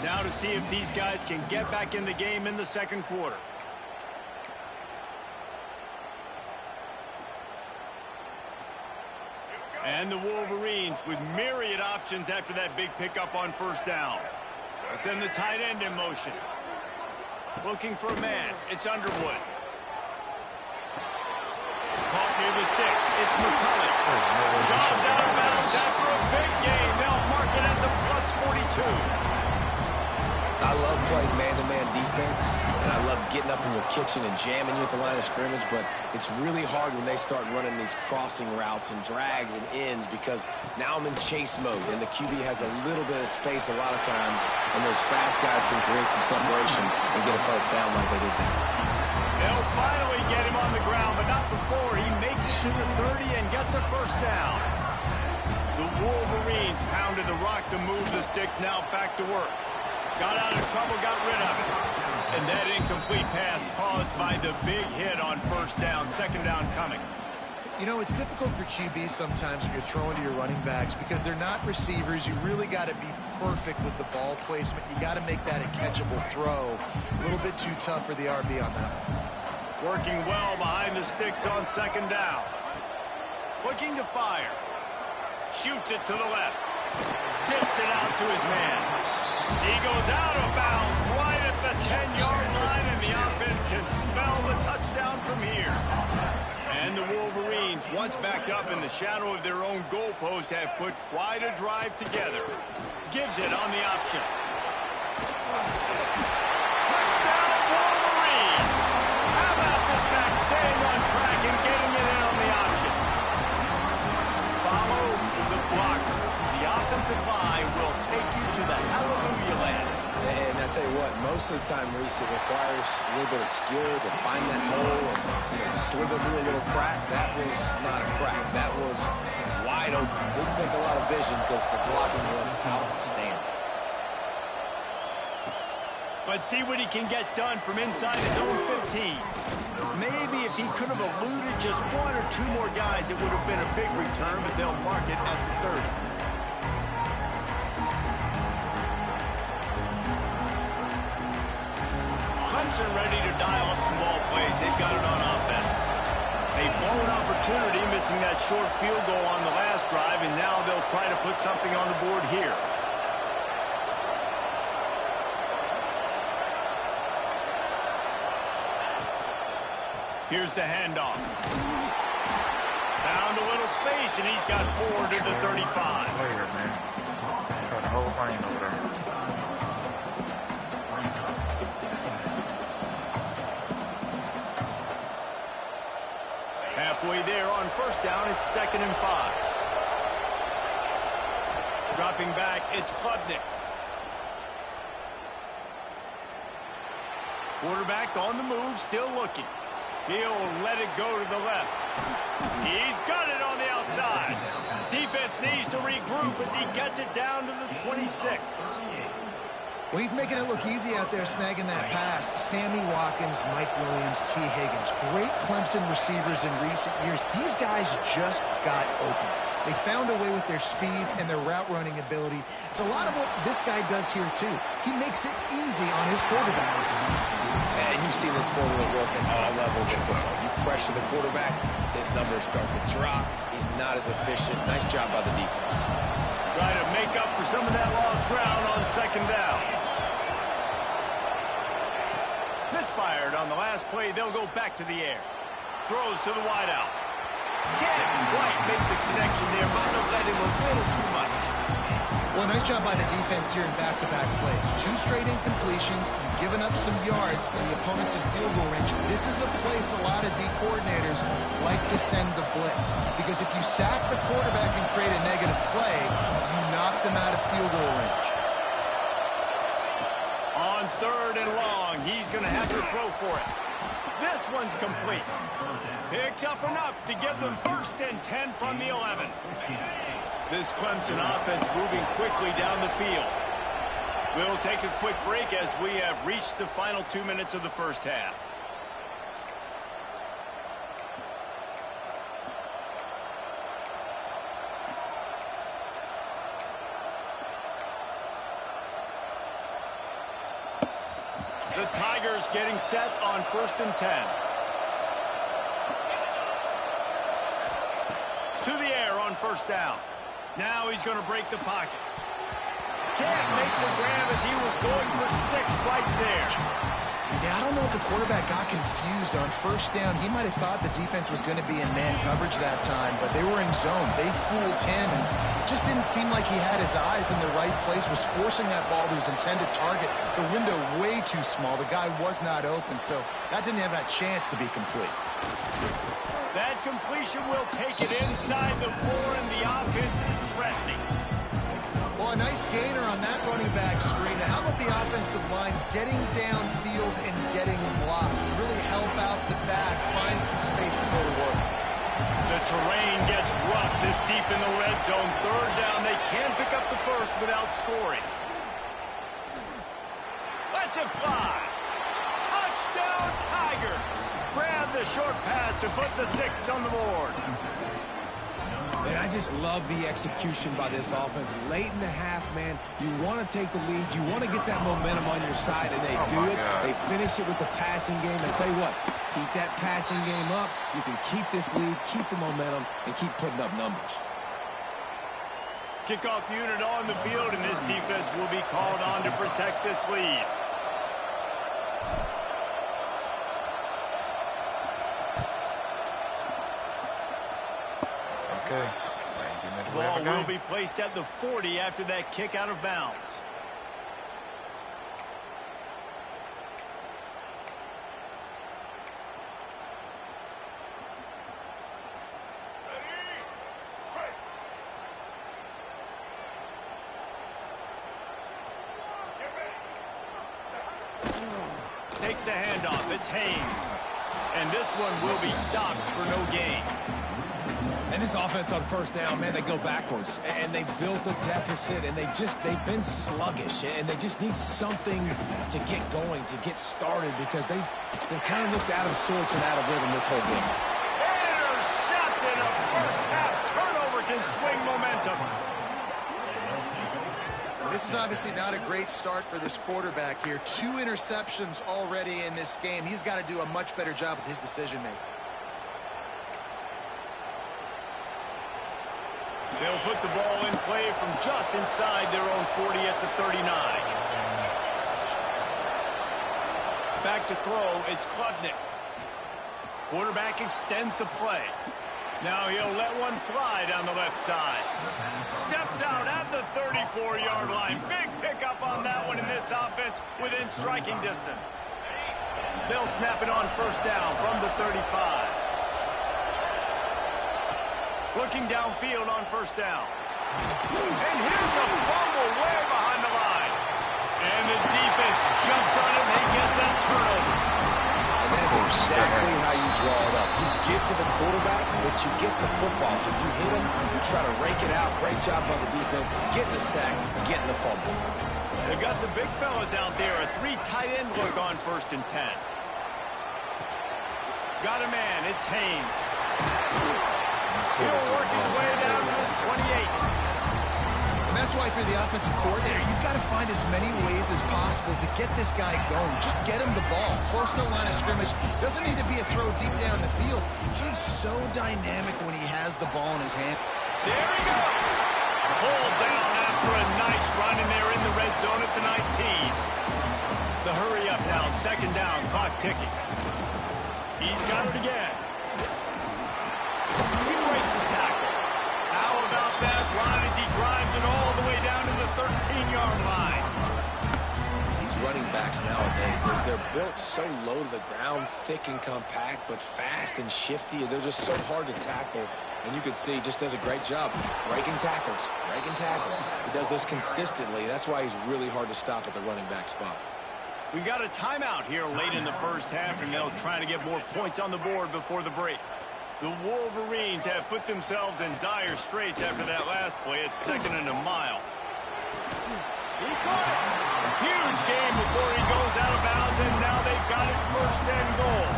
Now to see if these guys can get back in the game in the second quarter. And the Wolverines with myriad options after that big pickup on 1st down. They'll send the tight end in motion. Looking for a man. It's Underwood. Caught near the sticks. It's McCullough. Shoved out of bounds after a big game. They'll mark it at the +42. I love playing man-to-man defense, and I love getting up in your kitchen and jamming you at the line of scrimmage, but it's really hard when they start running these crossing routes and drags and ends because now I'm in chase mode, and the QB has a little bit of space a lot of times, and those fast guys can create some separation and get a 1st down like they did there. They'll finally get him on the ground, but not before he makes it to the 30 and gets a 1st down. The Wolverines pounded the rock to move the sticks, now back to work. Got out of trouble, got rid of it. And that incomplete pass caused by the big hit on 1st down. 2nd down coming. You know, it's difficult for QBs sometimes when you're throwing to your running backs because they're not receivers. You really got to be perfect with the ball placement. You got to make that a catchable throw. A little bit too tough for the RB on that one. Working well behind the sticks on 2nd down. Looking to fire. Shoots it to the left. Zips it out to his man. He goes out of bounds right at the 10-yard line, and the offense can smell the touchdown from here. And the Wolverines, once backed up in the shadow of their own goalpost, have put quite a drive together. Gives it on the option. most of the time, Reese, it requires a little bit of skill to find that hole and slither through a little crack. That was not a crack. That was wide open. Didn't take a lot of vision because the blocking was outstanding. Let's see what he can get done from inside his own 15. Maybe if he could have eluded just one or two more guys, it would have been a big return, but they'll mark it at the 30. Clemson ready to dial up some ball plays. They've got it on offense. A blown opportunity, missing that short field goal on the last drive, and now they'll try to put something on the board here. Here's the handoff. Found a little space, and he's got 4 to the 35. Player, man. Got a whole lane over there. Halfway there on first down, it's 2nd and 5. Dropping back, it's Klubnik. Quarterback on the move, still looking. He'll let it go to the left. He's got it on the outside. Defense needs to regroup as he gets it down to the 26. Well, he's making it look easy out there snagging that pass. Sammy Watkins, Mike Williams, T. Higgins. Great Clemson receivers in recent years. These guys just got open. They found a way with their speed and their route running ability. It's a lot of what this guy does here, too. He makes it easy on his quarterback. And you've seen this formula work at all levels of football. You pressure the quarterback, his numbers start to drop. He's not as efficient. Nice job by the defense. Try to make up for some of that lost ground on 2nd down. Misfired on the last play. They'll go back to the air. Throws to the wideout. Can't quite make the connection there. Might have led him a little too much. Well, nice job by the defense here in back-to-back plays. 2 straight incompletions, giving up some yards, and the opponent's in field goal range. This is a place a lot of D coordinators like to send the blitz. Because if you sack the quarterback and create a negative play, you knock them out of field goal range. On 3rd and long, he's going to have to throw for it. This one's complete. Picks up enough to give them 1st and 10 from the 11. This Clemson offense moving quickly down the field. We'll take a quick break as we have reached the final 2 minutes of the first half. The Tigers getting set on 1st and 10. To the air on 1st down. Now he's going to break the pocket. Can't make the grab as he was going for 6 right there. Yeah, I don't know if the quarterback got confused on 1st down. He might have thought the defense was going to be in man coverage that time, but they were in zone. They fooled him and just didn't seem like he had his eyes in the right place, was forcing that ball to his intended target. The window way too small. The guy was not open, so that didn't have that chance to be complete. That completion will take it inside the 4, and the offense is threatening. Well, a nice gainer on that running back screen. Now, how about the offensive line getting downfield and getting blocks to really help out the back, find some space to go to work? The terrain gets rough this deep in the red zone. 3rd down, they can pick up the 1st without scoring. Let's it fly. Touchdown, Tiger. Grab the short pass to put the 6 on the board. Man, I just love the execution by this offense. Late in the half, man, you want to take the lead. You want to get that momentum on your side, and they do it. God. They finish it with the passing game. And tell you what, keep that passing game up. You can keep this lead, keep the momentum, and keep putting up numbers. Kickoff unit on the field, and this defense will be called on to protect this lead. Okay. Ball will be placed at the 40 after that kick out of bounds. takes the handoff. It's Haynes. And this one will be stopped for no gain. And this offense on first down, man, they go backwards. And they built a deficit, and they've been sluggish. And they just need something to get going, to get started, because they've kind of looked out of sorts and out of rhythm this whole game. Intercepted. A first half turnover can swing momentum. This is obviously not a great start for this quarterback here. 2 interceptions already in this game. He's got to do a much better job with his decision-making. They'll put the ball in play from just inside their own 40 at the 39. Back to throw, it's Klubnik. Quarterback extends the play. Now he'll let one fly down the left side. Steps out at the 34-yard line. Big pickup on that one in this offense within striking distance. They'll snap it on first down from the 35. Looking downfield on first down. And here's a fumble way behind the line. And the defense jumps on it and they get that turnover. And that is exactly how you draw it up. You get to the quarterback, but you get the football. If you hit him, you try to rake it out. Great job by the defense. Getting the sack, getting the fumble. They've got the big fellas out there. A 3 tight end look on 1st and 10. Got a man. It's Haynes. He'll work his way down to the 28. And that's why, for the offensive coordinator, you've got to find as many ways as possible to get this guy going. Just get him the ball close to the line of scrimmage. Doesn't need to be a throw deep down the field. He's so dynamic when he has the ball in his hand. There he goes. Pulled down after a nice run, and they're in the red zone at the 19. The hurry up now, 2nd down, clock ticking. He's got it again. He breaks the tackle. How about that run as he drives it all the way down to the 13-yard line? These running backs nowadays, they're built so low to the ground, thick and compact, but fast and shifty, and they're just so hard to tackle. And you can see he just does a great job breaking tackles, breaking tackles. He does this consistently. That's why he's really hard to stop at the running back spot. We got a timeout here late in the first half, and they'll try to get more points on the board before the break. The Wolverines have put themselves in dire straits after that last play. It's 2nd and a mile. He caught it. Huge game before he goes out of bounds, and now they've got it 1st and goal.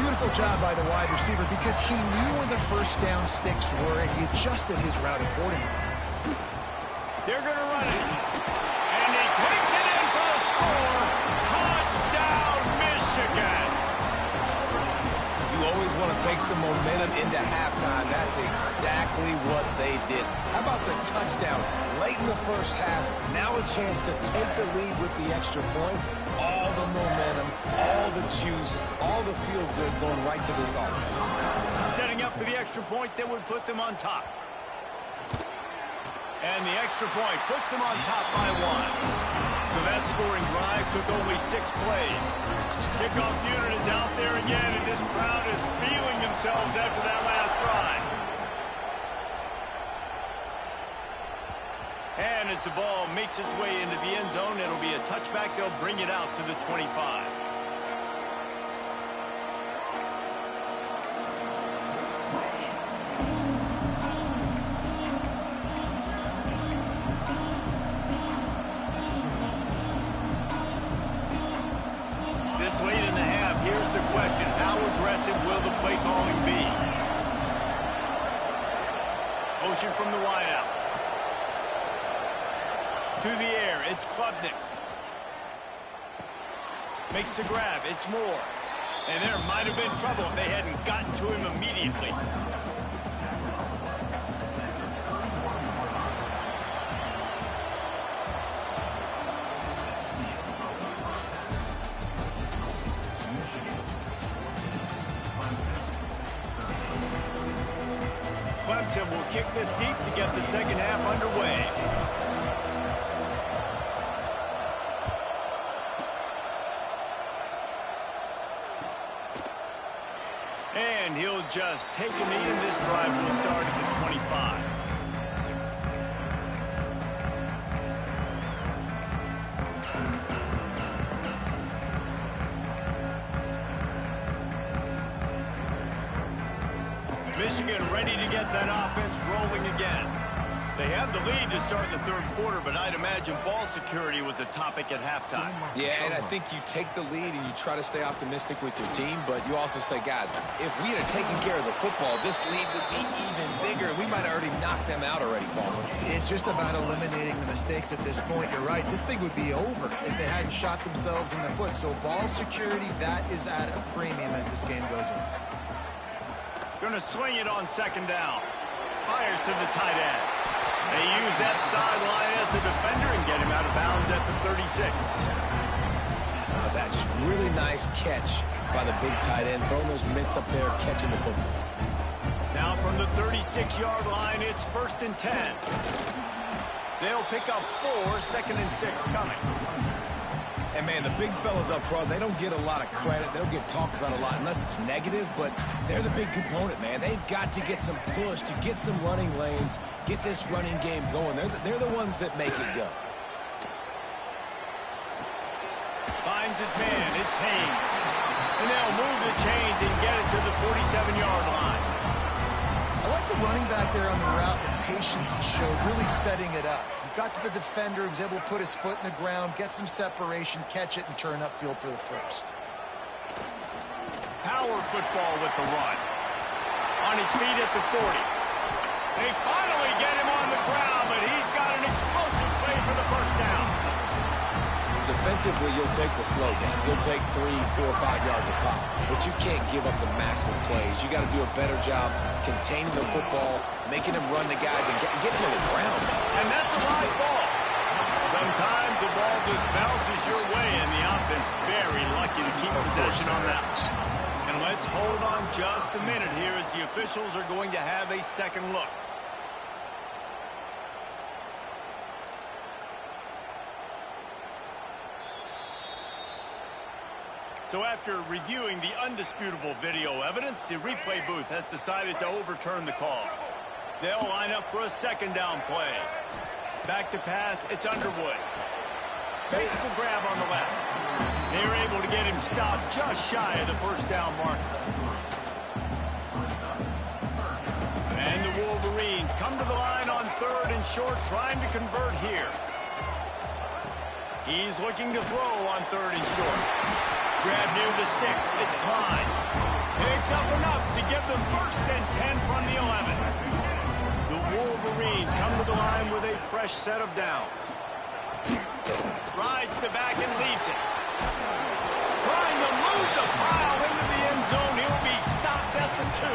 Beautiful job by the wide receiver, because he knew where the first down sticks were, and he adjusted his route accordingly. They're going to run it. And he takes it in for the score. Touchdown, Michigan. You always want to take some momentum into halftime. That's exactly what they did. How about the touchdown late in the first half? Now a chance to take the lead with the extra point. All the momentum, all the juice, all the feel-good going right to this offense. Setting up for the extra point that would put them on top. And the extra point puts them on top by 1. So that scoring drive took only 6 plays. Kickoff unit is out there again, and this crowd is feeling themselves after that last drive. And as the ball makes its way into the end zone, it'll be a touchback. They'll bring it out to the 25. This late in the half, here's the question. How aggressive will the play calling be? Motion from the wideout. To the air, it's Klubnik. Makes the grab, it's Moore. And there might have been trouble if they hadn't gotten to him immediately. Clemson will kick this deep to get the second half underway. And he'll just take a knee, and this drive will start at the 25. ready to get that offense rolling again. They have the lead to start the third quarter, but I'd imagine ball security was a topic at halftime. Yeah, and I think you take the lead and you try to stay optimistic with your team, but you also say, guys, if we had taken care of the football, this lead would be even bigger. We might have already knocked them out already, Paul. It's just about eliminating the mistakes at this point. You're right. This thing would be over if they hadn't shot themselves in the foot. So ball security, that is at a premium as this game goes on. Going to swing it on second down. Fires to the tight end. They use that sideline as a defender and get him out of bounds at the 36. That just really nice catch by the big tight end, throwing those mitts up there, catching the football. Now from the 36-yard line, it's 1st and 10. They'll pick up 4, 2nd and 6 coming. And, man, the big fellas up front, they don't get a lot of credit. They don't get talked about a lot unless it's negative, but they're the big component, man. They've got to get some push, to get some running lanes, get this running game going. They're the ones that make it go. Finds his man. It's Haynes. And they'll move the chains and get it to the 47-yard line. I like the running back there on the route, the patience he showed, really setting it up. He got to the defender, he was able to put his foot in the ground, get some separation, catch it, and turn upfield for the first. Power football with the run. On his feet at the 40. They finally get him on the ground, but he's got an explosive play for the first down. Defensively, you'll take the slow down. You'll take 3, 4, 5 yards a pop. But you can't give up the massive plays. You got to do a better job containing the football, making them run the guys, and getting them on the ground. And that's a live ball. Sometimes the ball just bounces your way, and the offense very lucky to keep possession on that one. And let's hold on just a minute here as the officials are going to have a second look. So after reviewing the undisputable video evidence, the replay booth has decided to overturn the call. They'll line up for a second down play. Back to pass, it's Underwood. Makes the grab on the left. They're able to get him stopped just shy of the first down marker. And the Wolverines come to the line on 3rd and short, trying to convert here. He's looking to throw on 3rd and short. Grab near the sticks. It's Klein. Picks up enough to give them 1st and 10 from the 11. The Wolverines come to the line with a fresh set of downs. Rides the back and leaves it. Trying to move the pile into the end zone. He'll be stopped at the 2.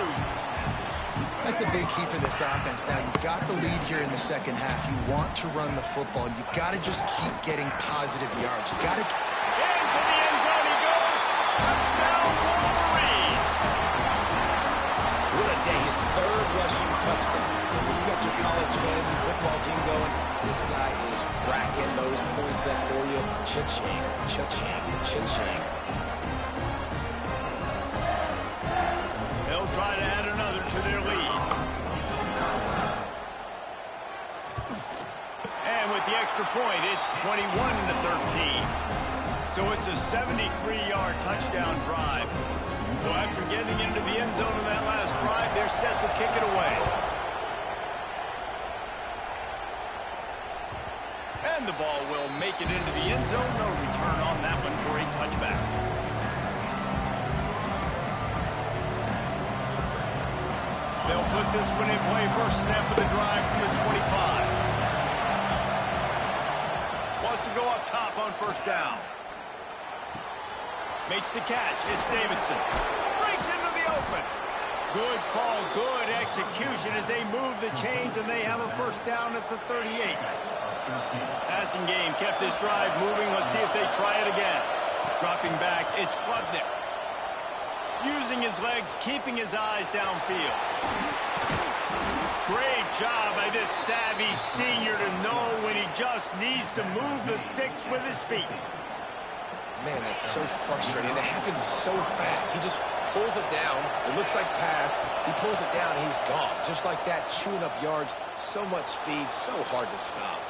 That's a big key for this offense. Now, you've got the lead here in the second half. You want to run the football. You've got to just keep getting positive yards. You got to... Into the end zone he goes. Touchdown, Wolverines. What a day. His 3rd rushing touchdown. And when you got your college fantasy football team going, this guy is racking those points up for you. Cha-ching, cha-ching, cha-ching. They'll try to add another to their lead. And with the extra point, it's 21-13. So it's a 73-yard touchdown drive. So after getting into the end zone in that last drive, they're set to kick it away. And the ball will make it into the end zone. No return on that one for a touchback. They'll put this one in play. First snap of the drive from the 25. Wants to go up top on 1st down. Makes the catch. It's Davidson. Breaks into the open. Good call, good execution as they move the chains, and they have a 1st down at the 38. Passing game kept this drive moving. Let's see if they try it again. Dropping back, it's Klubnik. Using his legs, keeping his eyes downfield. Great job by this savvy senior to know when he just needs to move the sticks with his feet. Man, that's so frustrating. It happens so fast. He just pulls it down. It looks like pass. He pulls it down, and he's gone. Just like that, chewing up yards. So much speed, so hard to stop.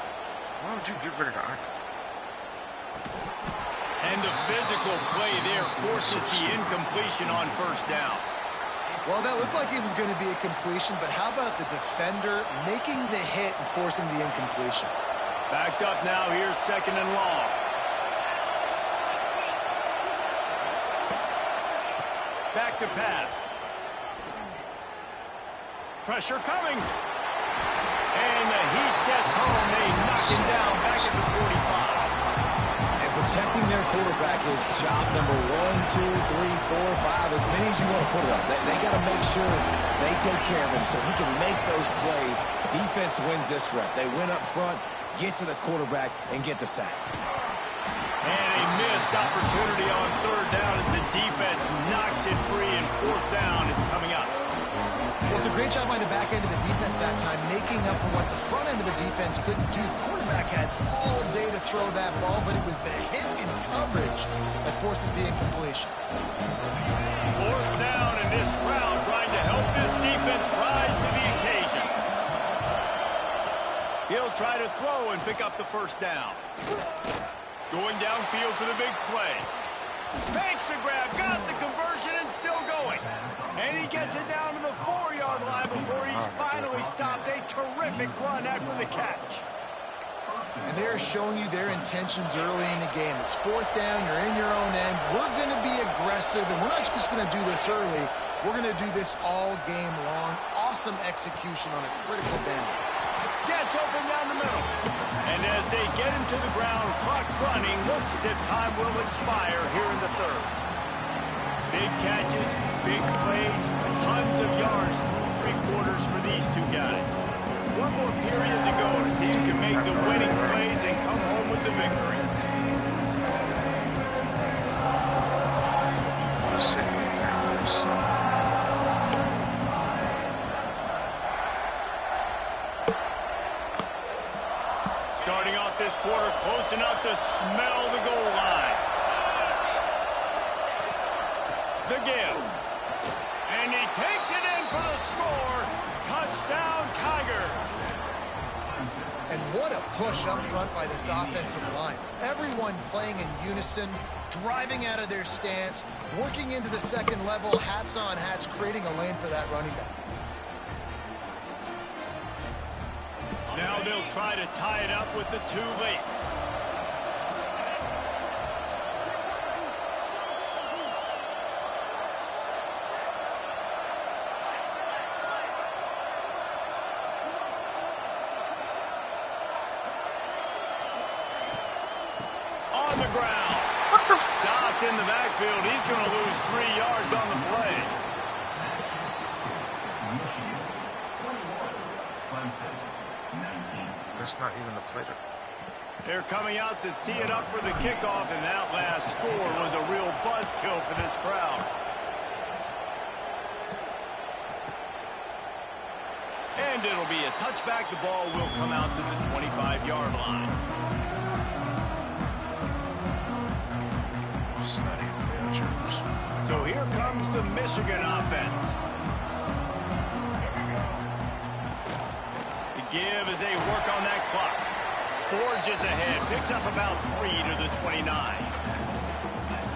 Why don't you get rid of the icon? And the physical play there forces the incompletion on 1st down. Well, that looked like it was going to be a completion, but how about the defender making the hit and forcing the incompletion? Backed up now. Here's 2nd and long. Back to pass. Pressure coming. And the heat gets home. They knock him down back at the 45. And protecting their quarterback is job number 1, 2, 3, 4, 5, as many as you want to put it up. They got to make sure they take care of him so he can make those plays. Defense wins this rep. They win up front, get to the quarterback, and get the sack. And a missed opportunity on 3rd down as the defense knocks it free, and 4th down is coming up. Well, it's a great job by the back end of the defense that time, making up for what the front end of the defense couldn't do. The quarterback had all day to throw that ball, but it was the hit in coverage that forces the incompletion. 4th down, and this crowd trying to help this defense rise to the occasion. He'll try to throw and pick up the 1st down. Going downfield for the big play. Makes the grab, got the conversion, and still going. And he gets it down to the 4-yard line before he's finally stopped. A terrific run after the catch. And they're showing you their intentions early in the game. It's 4th down, you're in your own end. We're going to be aggressive, and we're not just going to do this early. We're going to do this all game long. Awesome execution on a critical down. Gets open down the middle. And as they get him to the ground, clock running, looks as if time will expire here in the 3rd. Big catches, big plays, tons of yards through 3 quarters for these two guys. One more period to go to see who can make the winning plays and come home with the victory. Starting off this quarter close enough to smell the goal line. The give. And he takes it in for the score. Touchdown, Tigers. And what a push up front by this offensive line. Everyone playing in unison, driving out of their stance, working into the 2nd level, hats on hats, creating a lane for that running back. Now they'll try to tie it up with the 2 late. On the ground. Stopped in the backfield. He's going to lose 3 yards on the play. That's not even the play. They're coming out to tee it up for the kickoff, and that last score was a real buzzkill for this crowd. And it'll be a touchback. The ball will come out to the 25-yard line. It's not even real troops. So here comes the Michigan offense. The give as they work on that clock. Forges ahead, picks up about 3 to the 29.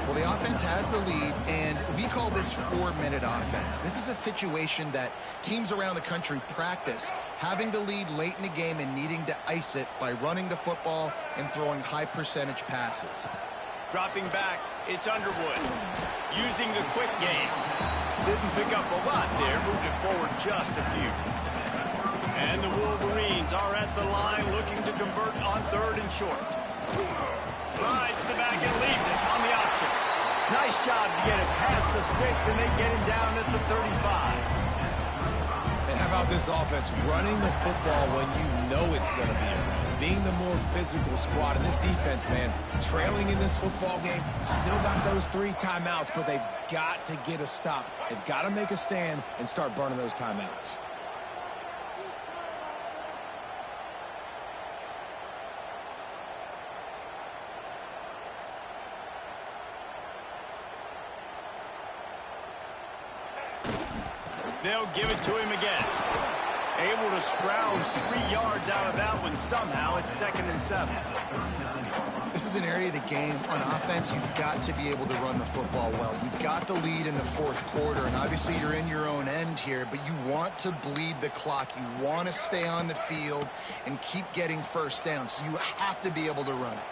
Well, the offense has the lead, and we call this 4-minute offense. This is a situation that teams around the country practice, having the lead late in the game and needing to ice it by running the football and throwing high-percentage passes. Dropping back, it's Underwood. Using the quick game. Didn't pick up a lot there, moved it forward just a few. And the Wolverines are at the line looking to convert on 3rd and short. Rides the back and leaves it on the option. Nice job to get it past the sticks, and they get him down at the 35. And how about this offense running the football when you know it's going to be a run? Being the more physical squad, and this defense, man, trailing in this football game, still got those 3 timeouts, but they've got to get a stop. They've got to make a stand and start burning those timeouts. They'll give it to him again. Able to scrounge 3 yards out of that one somehow. It's 2nd and 7. The This is an area of the game on offense you've got to be able to run the football well. You've got the lead in the fourth quarter, and obviously you're in your own end here, but you want to bleed the clock. You want to stay on the field and keep getting first down, so you have to be able to run it.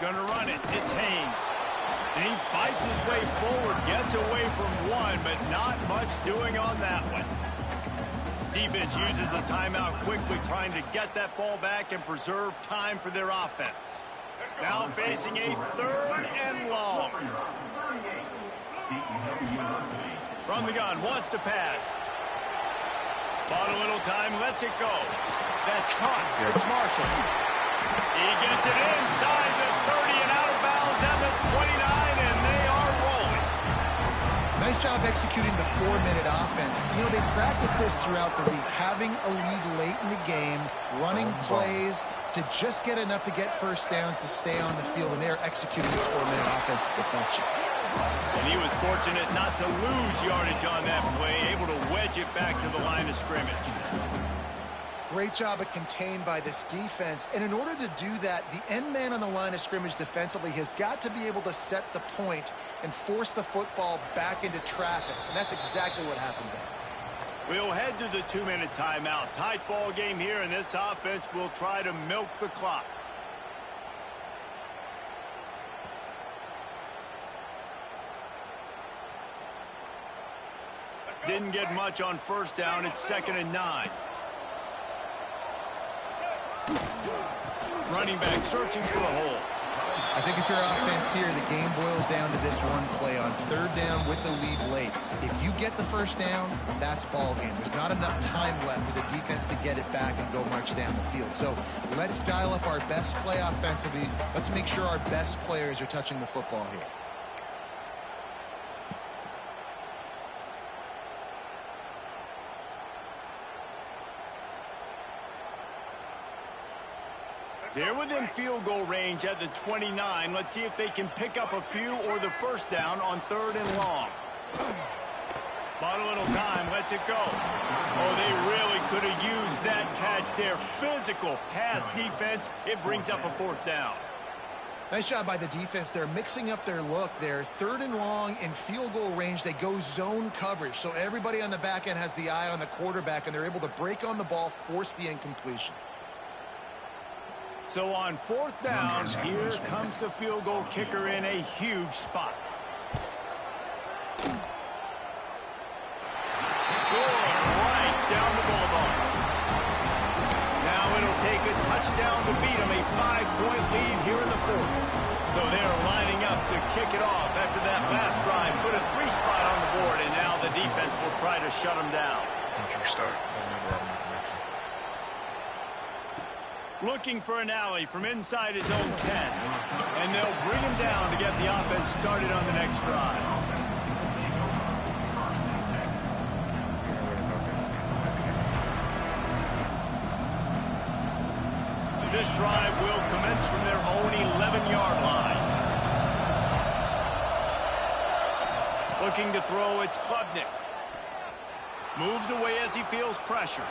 Gonna run it. It's Haynes. And he fights his way forward, gets away from one, but not much doing on that one. Defense uses a timeout quickly, trying to get that ball back and preserve time for their offense. Now facing a 3rd and long. From the gun, wants to pass. Bought a little time, lets it go. That's caught. It's Marshall. He gets it inside the 30 and out of bounds at the 29, and they are rolling. Nice job executing the 4-minute offense. You know, they practiced this throughout the week, having a lead late in the game, running plays to just get enough to get first downs to stay on the field, and they're executing this 4-minute offense to perfection. And he was fortunate not to lose yardage on that play, able to wedge it back to the line of scrimmage. Great job of contained by this defense. And in order to do that, the end man on the line of scrimmage defensively has got to be able to set the point and force the football back into traffic. And that's exactly what happened there. We'll head to the 2-minute timeout. Tight ball game here, and this offense will try to milk the clock. Didn't get much on first down. It's 2nd and 9. Running back searching for a hole. I think if you're offense here, the game boils down to this one play on 3rd down with the lead late. If you get the first down, that's ball game. There's not enough time left for the defense to get it back and go march down the field. So let's dial up our best play offensively. Let's make sure our best players are touching the football here. They're within field goal range at the 29. Let's see if they can pick up a few or the first down on 3rd and long. Bought a little time, lets it go. Oh, they really could have used that catch there. Physical pass defense. It brings up a 4th down. Nice job by the defense. They're mixing up their look there. 3rd and long in field goal range. They go zone coverage. So everybody on the back end has the eye on the quarterback, and they're able to break on the ball, force the incompletion. So on 4th down, here comes the field goal kicker in a huge spot. Good, right down the boulevard. Now it'll take a touchdown to beat them, a 5-point lead here in the 4th. So they're lining up to kick it off after that last drive. Put a 3 spot on the board, and now the defense will try to shut them down. Looking for an alley from inside his own 10. And they'll bring him down to get the offense started on the next drive. This drive will commence from their own 11-yard line. Looking to throw, it's Klubnik. Moves away as he feels pressure.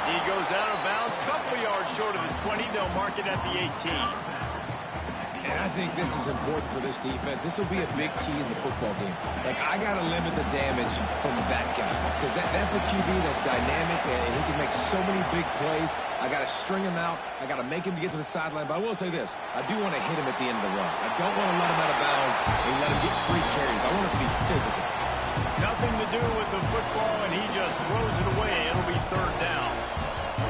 He goes out of bounds, couple yards short of the 20. They'll mark it at the 18. And I think this is important for this defense. This will be a big key in the football game. Like, I got to limit the damage from that guy, because that's a QB that's dynamic, and he can make so many big plays. I got to string him out. I got to make him get to the sideline. But I will say this. I do want to hit him at the end of the runs. I don't want to let him out of bounds and let him get free carries. I want it to be physical. Nothing to do with the football, and he just throws it away. It'll be 3rd down.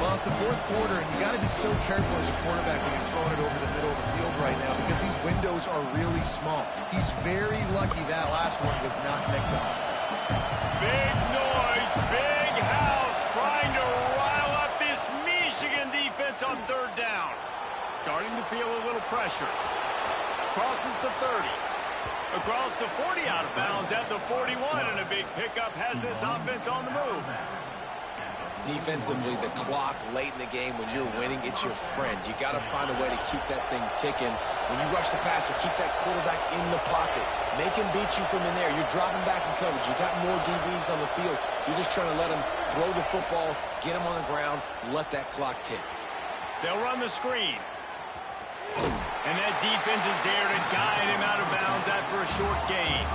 Well, it's the 4th quarter, and you got to be so careful as a quarterback when you're throwing it over the middle of the field right now, because these windows are really small. He's very lucky that last one was not picked off. Big noise, big house, trying to rile up this Michigan defense on 3rd down. Starting to feel a little pressure. Crosses the 30. Across the 40, out of bounds at the 41, and a big pickup has this offense on the move. Defensively, the clock late in the game, when you're winning, it's your friend. You got to find a way to keep that thing ticking. When you rush the passer, keep that quarterback in the pocket. Make him beat you from in there. You're dropping back in coverage. You got more DBs on the field. You're just trying to let him throw the football, get him on the ground, let that clock tick. They'll run the screen. And that defense is there to guide him out of bounds after a short gain.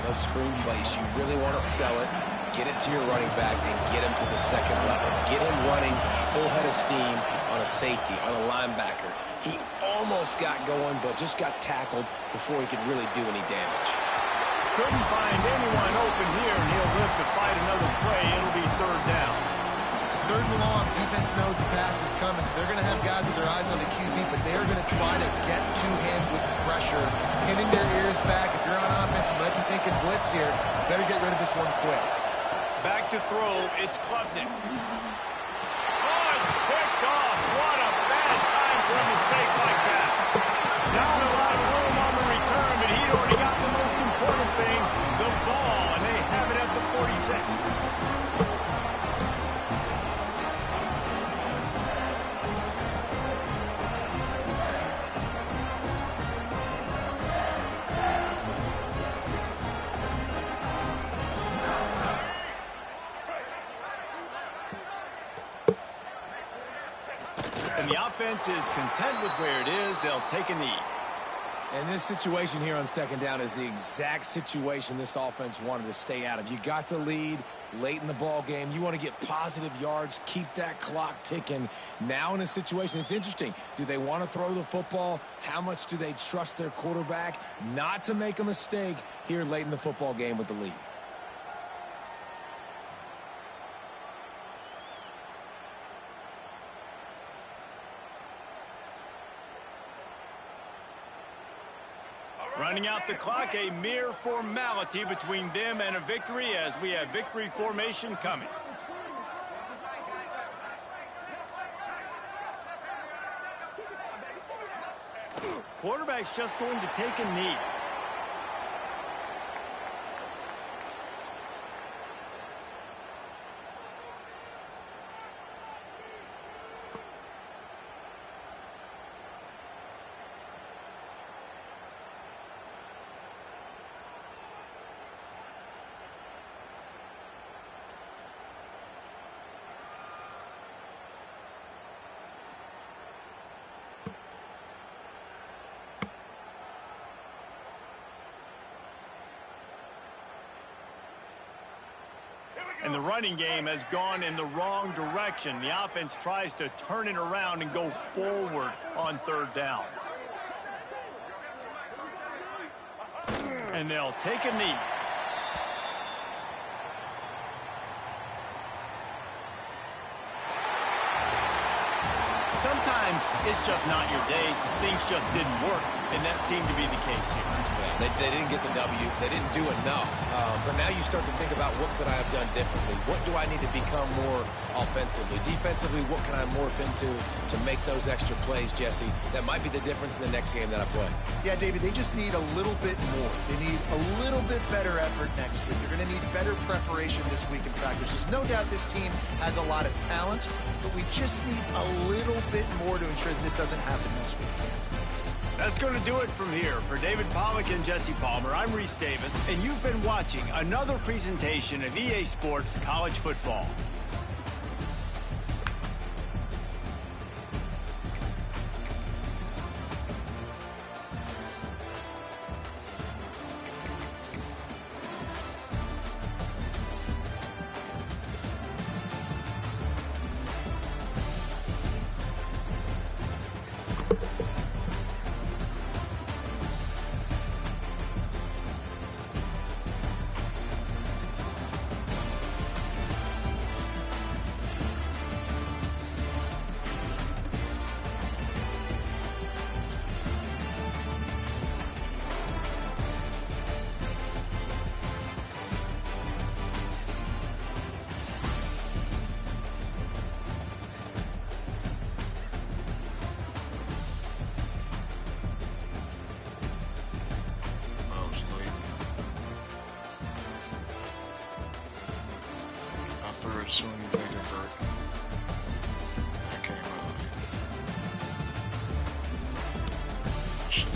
Those screen plays, you really want to sell it, get it to your running back, and get him to the second level. Get him running full head of steam on a safety, on a linebacker. He almost got going, but just got tackled before he could really do any damage. Couldn't find anyone open here, and he'll live to fight another play. It'll be third down. Third and long, defense knows the pass is coming, so they're going to have guys with their eyes on the QB, but they're going to try to get to him with pressure, pinning their ears back. If you're on offense, you might be thinking blitz here. Better get rid of this one quick. Back to throw, it's Klubnik. Oh, it's picked off. What a bad time for a mistake like that. Not a lot of room on the return, but he'd already got the most important thing, the ball, and they have it at the 46. And the offense is content with where it is. They'll take a knee. And this situation here on second down is the exact situation this offense wanted to stay out of. You got the lead late in the ball game. You want to get positive yards, keep that clock ticking. Now in a situation, it's interesting. Do they want to throw the football? How much do they trust their quarterback not to make a mistake here late in the football game with the lead? Running out the clock, a mere formality between them and a victory as we have victory formation coming. Quarterback's just going to take a knee. And the running game has gone in the wrong direction. The offense tries to turn it around and go forward on third down. And they'll take a knee. Sometimes it's just not your day. Things just didn't work, and that seemed to be the case here. Yeah, they didn't get the W. They didn't do enough. But now you start to think about what could I have done differently? What do I need to become more offensively? Defensively, what can I morph into to make those extra plays, Jesse? That might be the difference in the next game that I play. Yeah, David, they just need a little bit more. They need a little bit better effort next week. They're going to need better preparation this week in practice. There's no doubt this team has a lot of talent, but we just need a little bit more to ensure that this doesn't happen next week. That's going to do it from here. For David Pollack and Jesse Palmer, I'm Reese Davis, and you've been watching another presentation of EA Sports College Football. Soon they divert. I came out. Shit.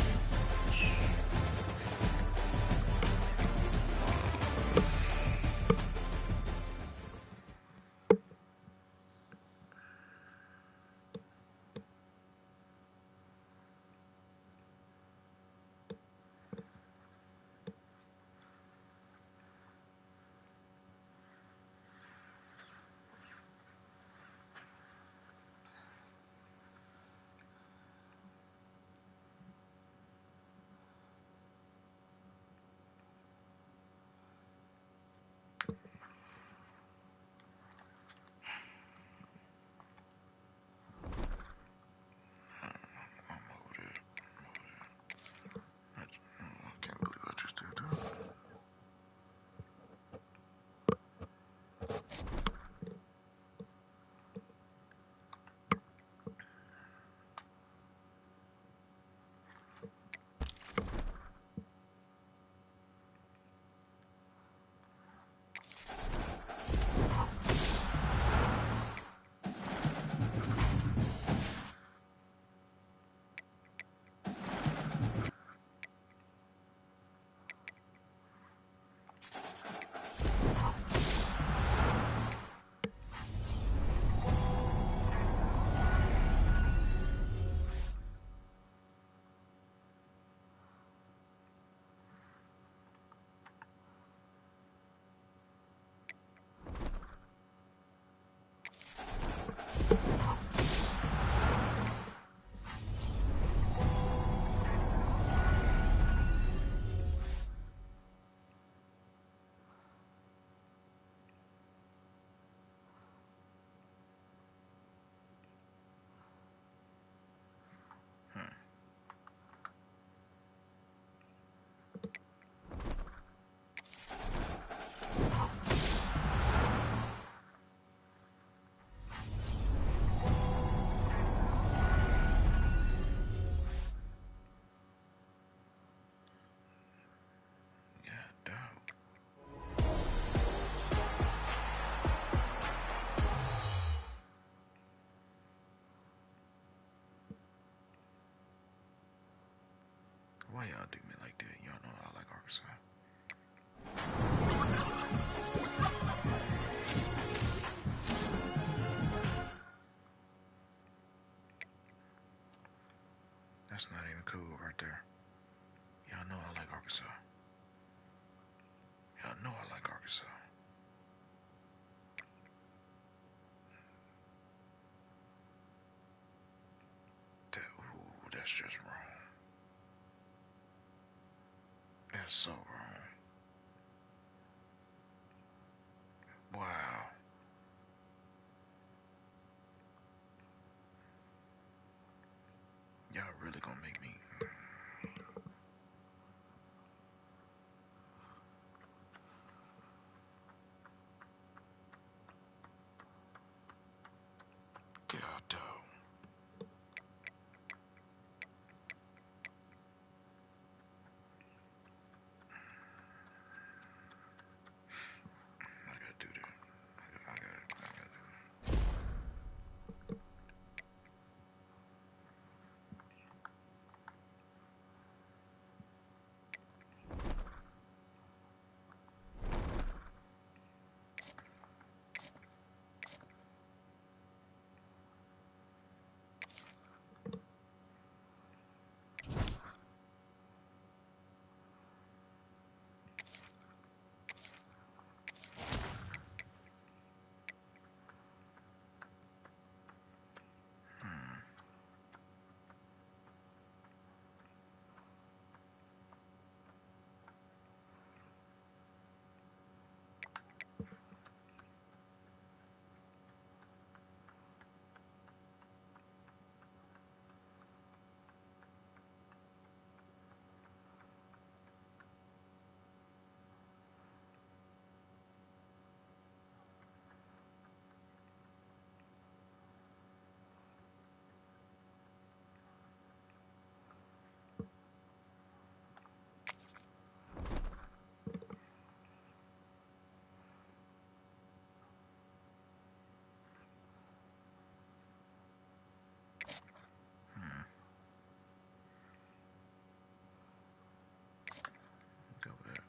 Arkansas. That's not even cool right there. Y'all know I like Arkansas. Y'all know I like Arkansas. That's just wrong. That's so wrong. Wow. Y'all really gonna make me. God, dog. I gotta do that. I gotta do that. Go back.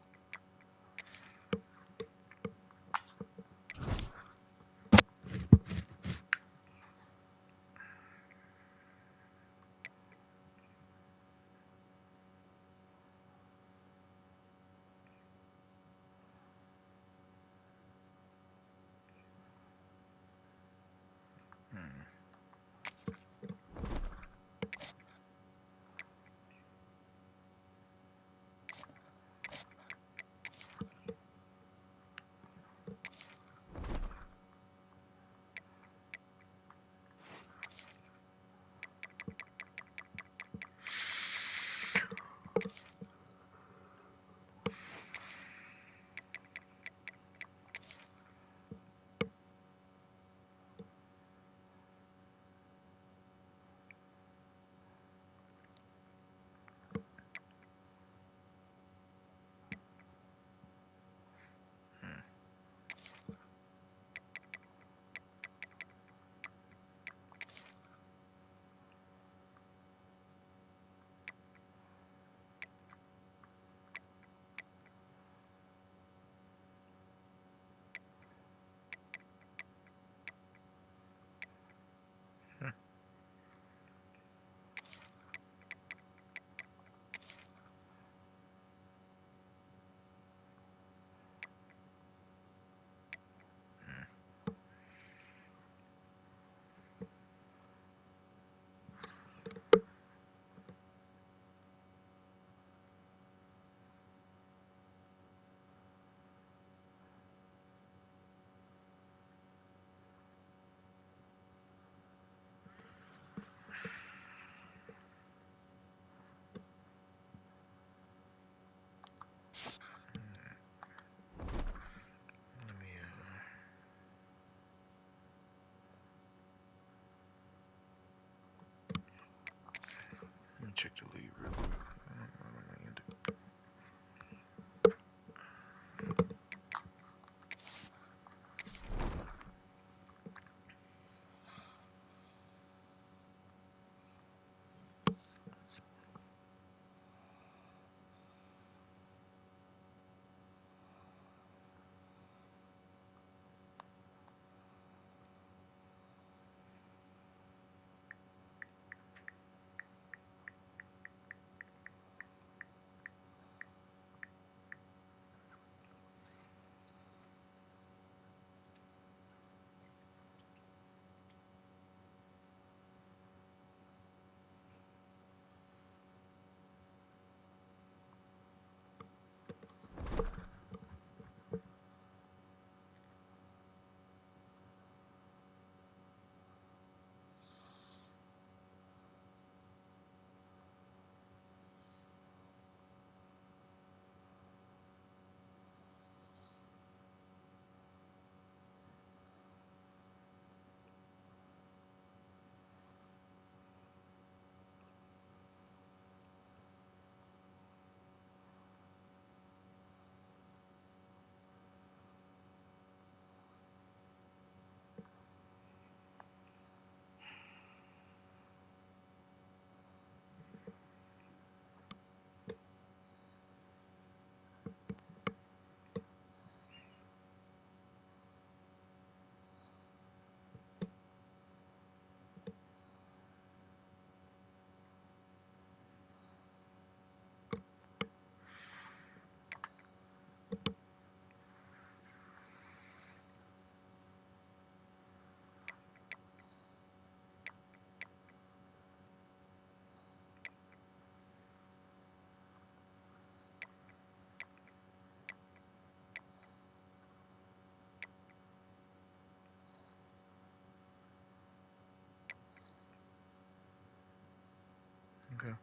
Okay.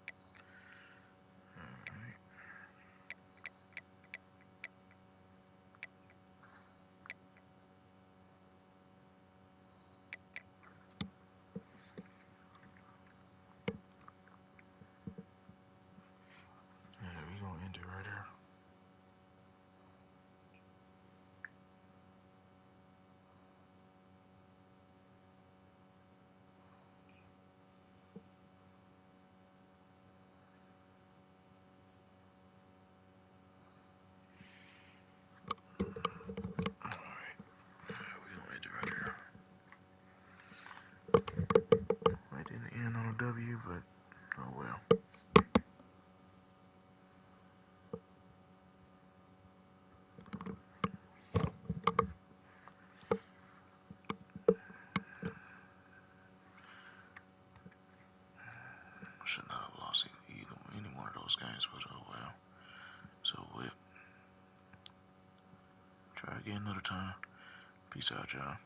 Alright. Yeah, we gonna end it right here. Alright. Yeah, we gonna end it right here. I didn't end on a W, but oh well. Should not have lost any one of those games, but oh well. So we'll try again another time. Peace out, y'all.